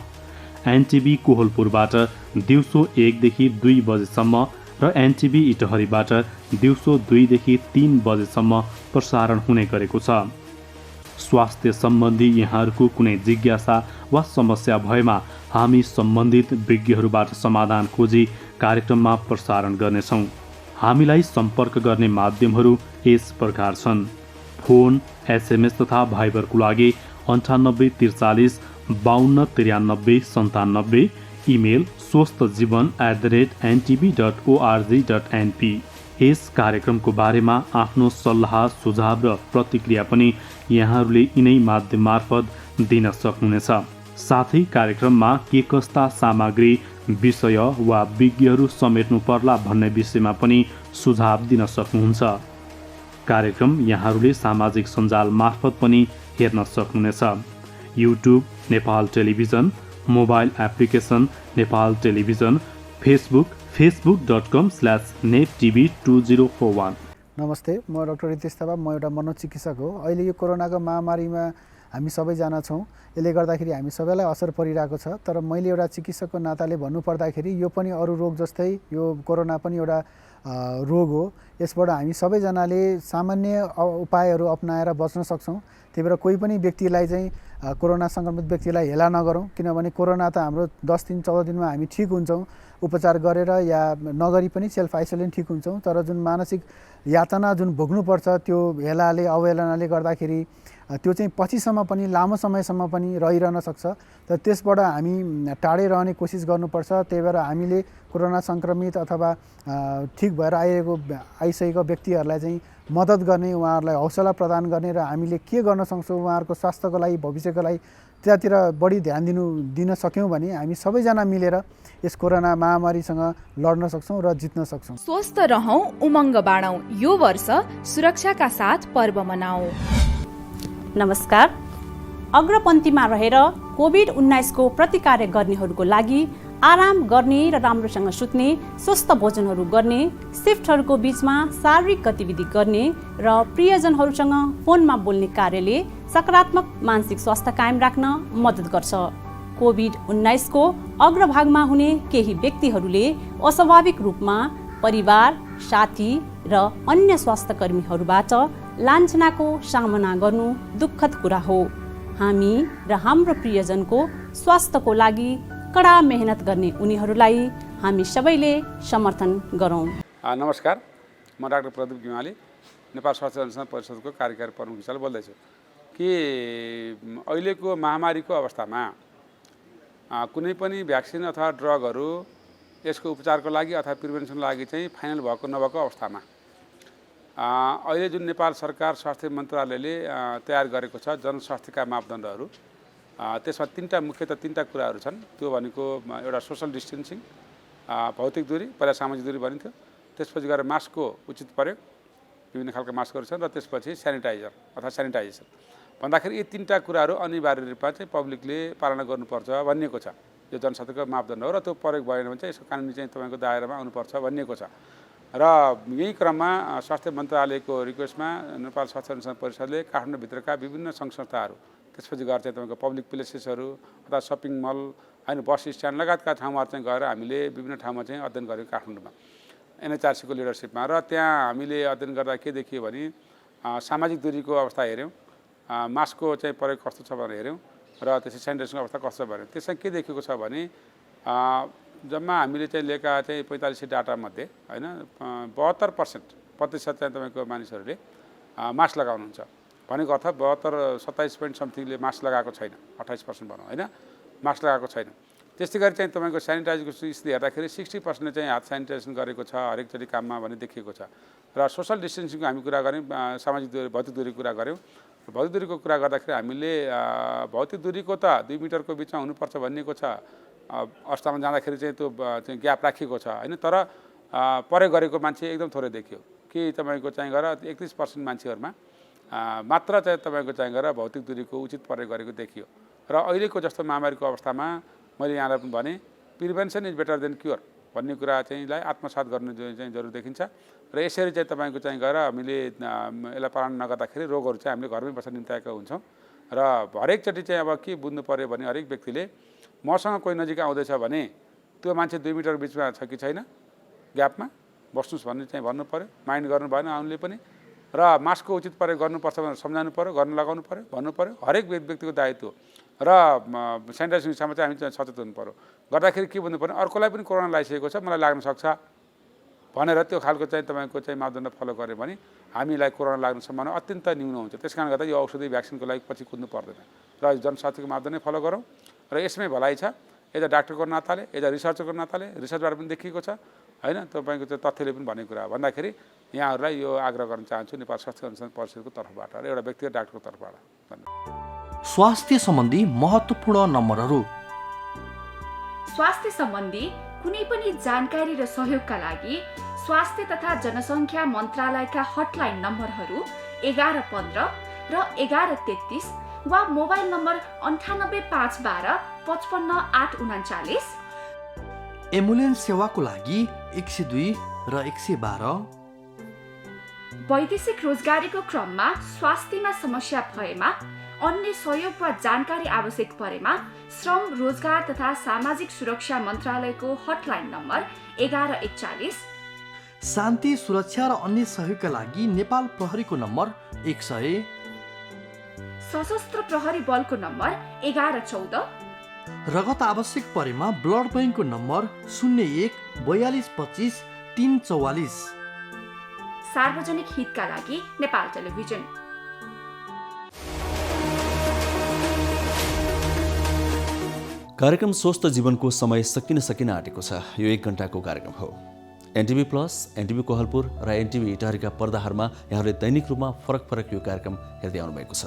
Speaker 5: एनटिभी कोहलपुरबाट दिउँसो 1 देखि 2 बजेसम्म र एनटिभी इटहरीबाट दिउँसो 2 देखि 3 बजेसम्म प्रसारण हुने गरेको छ। स्वास्थ्य सम्बन्धी यहाँहरूको कुनै जिज्ञासा वा समस्या भएमा हामी सम्बन्धित विज्ञहरूबाट समाधान खोजी कार्यक्रममा प्रसारण गर्नेछौँ। हामीलाई सम्पर्क गर्ने माध्यमहरू यस प्रकार छन्: फोन, एसएमएस तथा भाइबरको लागि 9843 5293 97, इमेल स्वस्थजीवन@ntb.org.np। यस कार्यक्रमको बारेमा आफ्नो सल्लाह, सुझाव र प्रतिक्रिया पनि यहाँहरूले यिनै माध्यम मार्फत दिन सक्नुहुनेछ। साथै कार्यक्रममा के कस्ता सामग्री, विषय वा विज्ञहरू समेट्नु पर्ला भन्ने विषयमा पनि सुझाव दिन सक्नुहुन्छ। कार्यक्रम यहाँहरूले सामाजिक सञ्जाल मार्फत पनि हेर्न सक्नुहुनेछ। YouTube Nepal television, mobile application Nepal television, Facebook facebook.com/neptv2041।
Speaker 17: नमस्ते, म डाक्टर रितेश थापा। म एउटा मनोचिकित्सक हो। अहिले यो कोरोनाको महामारीमा हामी सबैजना छौँ। यसले गर्दाखेरि हामी सबैलाई असर परिरहेको छ। तर मैले एउटा चिकित्सकको नाताले भन्नुपर्दाखेरि यो पनि अरू रोग जस्तै यो कोरोना पनि एउटा रोग हो। यसबाट हामी सबैजनाले सामान्य उपायहरू अपनाएर बच्न सक्छौँ। त्यही भएर कोही पनि व्यक्तिलाई चाहिँ कोरोना सङ्क्रमित व्यक्तिलाई हेला नगरौँ, किनभने कोरोना त हाम्रो 10 दिन 14 दिनमा हामी ठिक हुन्छौँ उपचार गरेर या नगरी पनि सेल्फ आइसोलेसन ठिक हुन्छौँ। तर जुन मानसिक यातना जुन भोग्नुपर्छ त्यो हेलाले अवहेलनाले गर्दाखेरि त्यो चाहिँ पछिसम्म पनि लामो समयसम्म पनि रहिरहन सक्छ। तर त्यसबाट हामी टाढै रहने कोसिस गर्नुपर्छ। त्यही भएर हामीले कोरोना सङ्क्रमित अथवा ठिक भएर आइसकेको व्यक्तिहरूलाई चाहिँ मद्दत गर्ने, उहाँहरूलाई हौसला प्रदान गर्ने र हामीले के गर्न सक्छौँ उहाँहरूको स्वास्थ्यको लागि भविष्यको लागि त्यतातिर बढी ध्यान दिन सक्यौँ भने हामी सबैजना मिलेर यस कोरोना महामारीसँग लड्न सक्छौँ र जित्न सक्छौँ।
Speaker 15: स्वस्थ रहौं, उमङ्ग बाँडौं। यो वर्ष सुरक्षाका साथ पर्व मनाऊ।
Speaker 10: नमस्कार। अग्रपन्थीमा रहेर कोभिड-19 को प्रतिकार गर्नेहरूको लागि आराम गर्ने र राम्रोसँग सुत्ने, स्वस्थ भोजनहरू गर्ने, सिफ्टहरूको बीचमा शारीरिक गतिविधि गर्ने र प्रियजनहरूसँग फोनमा बोल्ने कार्यले सकारात्मक मानसिक स्वास्थ्य कायम राख्न मद्दत गर्छ। कोभिड-19 को अग्रभागमा हुने केही व्यक्तिहरूले अस्वाभाविक रूपमा परिवार, साथी र अन्य स्वास्थ्य कर्मीहरूबाट लाञ्छनाको सामना गर्नु दुःखद कुरा हो। हामी र हाम्रो प्रियजनको स्वास्थ्यको लागि कडा मेहनत गर्ने उनीहरूलाई हामी सबैले समर्थन गरौँ।
Speaker 19: नमस्कार, म डाक्टर प्रदीप गिमाली नेपाल स्वास्थ्य अनुसन्धान परिषदको कार्यकारी प्रमुख हिसाबले बोल्दैछु कि अहिलेको महामारीको अवस्थामा कुनै पनि भ्याक्सिन अथवा ड्रगहरू यसको उपचारको लागि अथवा प्रिभेन्सनको लागि चाहिँ फाइनल भएको नभएको अवस्थामा अहिले जुन नेपाल सरकार स्वास्थ्य मन्त्रालयले तयार गरेको छ जनस्वास्थ्यका मापदण्डहरू, त्यसमा मुख्यतः तीनटा कुराहरू छन्। त्यो भनेको एउटा सोसल डिस्टेन्सिङ, भौतिक दूरी, पहिला सामाजिक दूरी भनिन्थ्यो, त्यसपछि गएर मास्कको उचित प्रयोग, विभिन्न खालका मास्कहरू छन्, र त्यसपछि सेनिटाइजर अथवा सेनिटाइजेसन भन्दाखेरि यी तीनटा कुराहरू अनिवार्य रूपमा चाहिँ पब्लिकले पालना गर्नुपर्छ भनिएको छ। यो जनस्वास्थ्यको मापदण्ड हो र त्यो प्रयोग भएन भने चाहिँ यसको कानुनी चाहिँ तपाईँको दायरामा आउनुपर्छ भनिएको छ। र यही क्रममा स्वास्थ्य मन्त्रालयको रिक्वेस्टमा नेपाल स्वास्थ्य अनुसन्धान परिषदले काठमाडौँभित्रका विभिन्न सङ्घ संस्थाहरू, त्यसपछि गएर चाहिँ तपाईँको पब्लिक प्लेसेसहरू अथवा सपिङ मल होइन बस स्ट्यान्ड लगायतका ठाउँहरू चाहिँ गएर हामीले विभिन्न ठाउँमा चाहिँ अध्ययन गऱ्यौँ काठमाडौँमा NHRCको लिडरसिपमा। र त्यहाँ हामीले अध्ययन गर्दा के देखियो भने सामाजिक दूरीको अवस्था हेऱ्यौँ, मास्कको चाहिँ प्रयोग कस्तो छ भनेर हेऱ्यौँ र त्यसै सेनिटाइजेसनको अवस्था कस्तो छ भने त्यसमा के देखेको छ भने जम्मा हामीले चाहिँ लिएका चाहिँ 45 डाटामध्ये होइन 72% चाहिँ तपाईँको मानिसहरूले मास्क लगाउनुहुन्छ भनेको अर्थ 27.समथिङले मास्क लगाएको छैन, 28% भनौँ होइन, मास्क लगाएको छैन। त्यस्तै गरी चाहिँ तपाईँको सेनिटाइजको स्थिति हेर्दाखेरि 60% चाहिँ हात सेनिटाइजेसन गरेको छ हरेकचोटि काममा भन्ने देखिएको छ। र सोसल डिस्टेन्सिङको हामी कुरा गऱ्यौँ, सामाजिक दूरी भौतिक दूरीको कुरा गऱ्यौँ। भौतिक दूरीको कुरा गर्दाखेरि हामीले भौतिक दूरीको त 2 मिटरको बिचमा हुनुपर्छ भनिएको छ, अवस्थामा जाँदाखेरि चाहिँ त्यो चाहिँ ग्याप राखिएको छ होइन। तर प्रयोग गरेको मान्छे एकदम थोरै देखियो कि तपाईँको चाहिँ गएर 31% मान्छेहरूमा मात्र चाहिँ तपाईँको चाहिँ गएर भौतिक दूरीको उचित प्रयोग गरेको देखियो। र अहिलेको जस्तो महामारीको अवस्थामा मैले यहाँलाई पनि भने prevention is better than cure भन्ने कुरा चाहिँलाई आत्मसात गर्नु चाहिँ जरुरी देखिन्छ। र यसरी चाहिँ तपाईँको चाहिँ गएर हामीले यसलाई पालन नगर्दाखेरि रोगहरू चाहिँ हामीले घरमै बसेर निम्त्याएका हुन्छौँ। र हरेकचोटि चाहिँ अब के बुझ्नु पऱ्यो भने हरेक व्यक्तिले मसँग कोही नजिक आउँदैछ भने त्यो मान्छे 2 मिटर बिचमा छ कि छैन, ग्यापमा बस्नुहोस् भन्ने चाहिँ भन्नु पऱ्यो, माइन्ड गर्नु भएन आउनुले पनि। र मास्कको उचित प्रयोग गर्नुपर्छ भनेर सम्झाउनु पऱ्यो, गर्न लगाउनु पऱ्यो, भन्नु पऱ्यो, हरेक व्यक्तिको दायित्व। र सेनिटाइजेसन विषयमा चाहिँ हामी सचेत हुनु पऱ्यो। गर्दाखेरि के भन्नु पर्ने, अर्कोलाई पनि कोरोना लागिसकेको छ, मलाई लाग्न सक्छ भनेर त्यो खालको चाहिँ तपाईँको चाहिँ मापदण्ड फलो गऱ्यो भने हामीलाई कोरोना लाग्ने सम्भावना अत्यन्त न्यून हुन्छ। त्यस कारणले गर्दा यो औषधि भ्याक्सिनको लागि पछि कुद्नु पर्दैन र जनस्वास्थ्यको मापदण्ड फलो गरौँ। र यसमै भलाइ छ, एज अ डाक्टरको नाताले, एज अ रिसर्चरको नाताले, रिसर्चबाट पनि देखिएको छ होइन, तपाईँको चाहिँ तथ्यले पनि भनेको कुरा भन्दाखेरि यहाँहरूलाई यो आग्रह गर्न चाहन्छु नेपाल स्वास्थ्य अनुसन्धान परिषदको तर्फबाट र एउटा व्यक्तिगत डाक्टरको तर्फबाट। धन्यवाद।
Speaker 20: स्वास्थ्य सम्बन्धी महत्त्वपूर्ण नम्बरहरू।
Speaker 15: स्वास्थ्य सम्बन्धी कुनै पनि जानकारी र सहयोगका लागि स्वास्थ्य तथा जनसङ्ख्या मन्त्रालयका हटलाइन नम्बरहरू 1115 र 1133 वा मोबाइल नम्बर 98512 55839।
Speaker 20: एम्बुलेन्स सेवाको लागि 102 र 112।
Speaker 15: वैदेशिक रोजगारीको क्रममा स्वास्थ्यमा समस्या भएमा, अन्य सहयोग वा जानकारी आवश्यक परेमा श्रम रोजगार तथा सामाजिक सुरक्षा मन्त्रालयको हटलाइन नम्बर 1141।
Speaker 20: शान्ति सुरक्षा र अन्य सहयोगका लागि नेपाल प्रहरीको नम्बर 100,
Speaker 15: सशस्त्र प्रहरी बलको नम्बर 1114,
Speaker 20: रगत आवश्यक परेमा ब्लड बैंकको नम्बर 01 42 25 344।
Speaker 15: सार्वजनिक हितका लागि नेपाल टेलिभिजन।
Speaker 4: कार्यक्रम स्वस्थ जीवनको समय सकिन आँटेको छ। यो 1 घण्टाको कार्यक्रम हो। एनटिभी प्लस, एनटिभी कोहलपुर र एनटिभी इटारीका पर्दाहरूमा यहाँहरूले दैनिक रूपमा फरक यो कार्यक्रम हेर्दै आउनुभएको छ।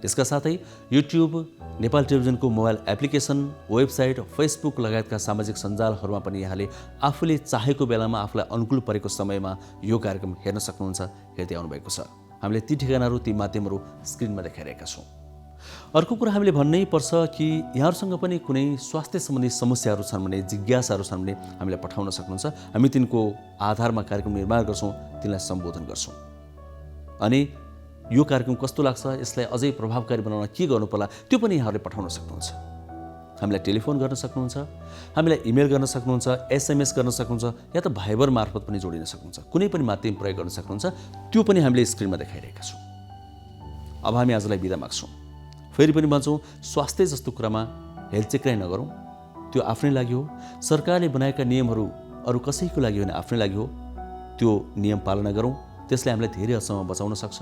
Speaker 4: यसका साथै युट्युब, नेपाल टेलिभिजनको मोबाइल एप्लिकेसन, वेबसाइट, फेसबुक लगायतका सामाजिक सञ्जालहरूमा पनि यहाँले आफूले चाहेको बेलामा आफूलाई अनुकूल परेको समयमा यो कार्यक्रम हेर्न सक्नुहुन्छ, हेर्दै आउनुभएको छ। हामीले ती ठेगानाहरू, ती माध्यमहरू स्क्रिनमा देखाइरहेका छौँ। अर्को कुरा हामीले भन्नै पर्छ कि यहाँहरूसँग पनि कुनै स्वास्थ्य सम्बन्धी समस्याहरू छन् भने, जिज्ञासाहरू छन् भने हामीलाई पठाउन सक्नुहुन्छ। हामी तिनको आधारमा कार्यक्रम निर्माण गर्छौँ, तिनलाई सम्बोधन गर्छौँ। अनि यो कार्यक्रम कस्तो लाग्छ, यसलाई अझै प्रभावकारी बनाउन के गर्नु पर्ला, त्यो पनि यहाँहरूले पठाउन सक्नुहुन्छ। हामीलाई टेलिफोन गर्न सक्नुहुन्छ, हामीलाई इमेल गर्न सक्नुहुन्छ, एसएमएस गर्न सक्नुहुन्छ, या त भाइबर मार्फत पनि जोडिन सक्नुहुन्छ। कुनै पनि माध्यम प्रयोग गर्न सक्नुहुन्छ। त्यो पनि हामीले स्क्रिनमा देखाइरहेका छौँ। अब हामी आजलाई बिदा माग्छौँ। फेरि पनि भन्छौँ, स्वास्थ्य जस्तो कुरामा हेलचेक्राइ नगरौँ। त्यो आफ्नै लागि हो। सरकारले बनाएका नियमहरू अरू कसैको लागि होइन, आफ्नै लागि हो। त्यो नियम पालना गरौँ। त्यसले हामीलाई धेरै हदसम्म बचाउन सक्छ।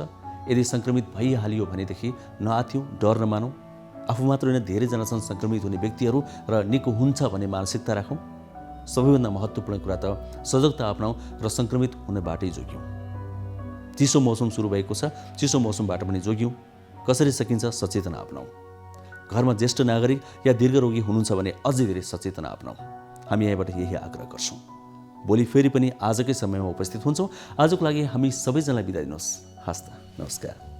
Speaker 4: यदि सङ्क्रमित भइहालियो भनेदेखि नआत्यौँ, डर नमानौँ। आफू मात्र होइन, धेरैजना छन् सङ्क्रमित हुने व्यक्तिहरू र निको हुन्छ भन्ने मानसिकता राखौँ। सबैभन्दा महत्त्वपूर्ण कुरा त सजगता अपनाउँ र सङ्क्रमित हुनबाटै जोग्यौँ। चिसो मौसम सुरु भएको छ, चिसो मौसमबाट पनि जोग्यौँ। कसरी सकिन्छ, सचेतना अपनाऊ। घरमा ज्येष्ठ नागरिक या दीर्घरोगी हुनुहुन्छ भने अझै धेरै सचेतना अपनाऊ। हामी यहाँबाट यही आग्रह गर्छौँ। भोलि फेरि पनि आजकै समयमा उपस्थित हुन्छौँ। आजको लागि हामी सबैजनालाई बिदा दिनुहोस्। हस्त, नमस्कार।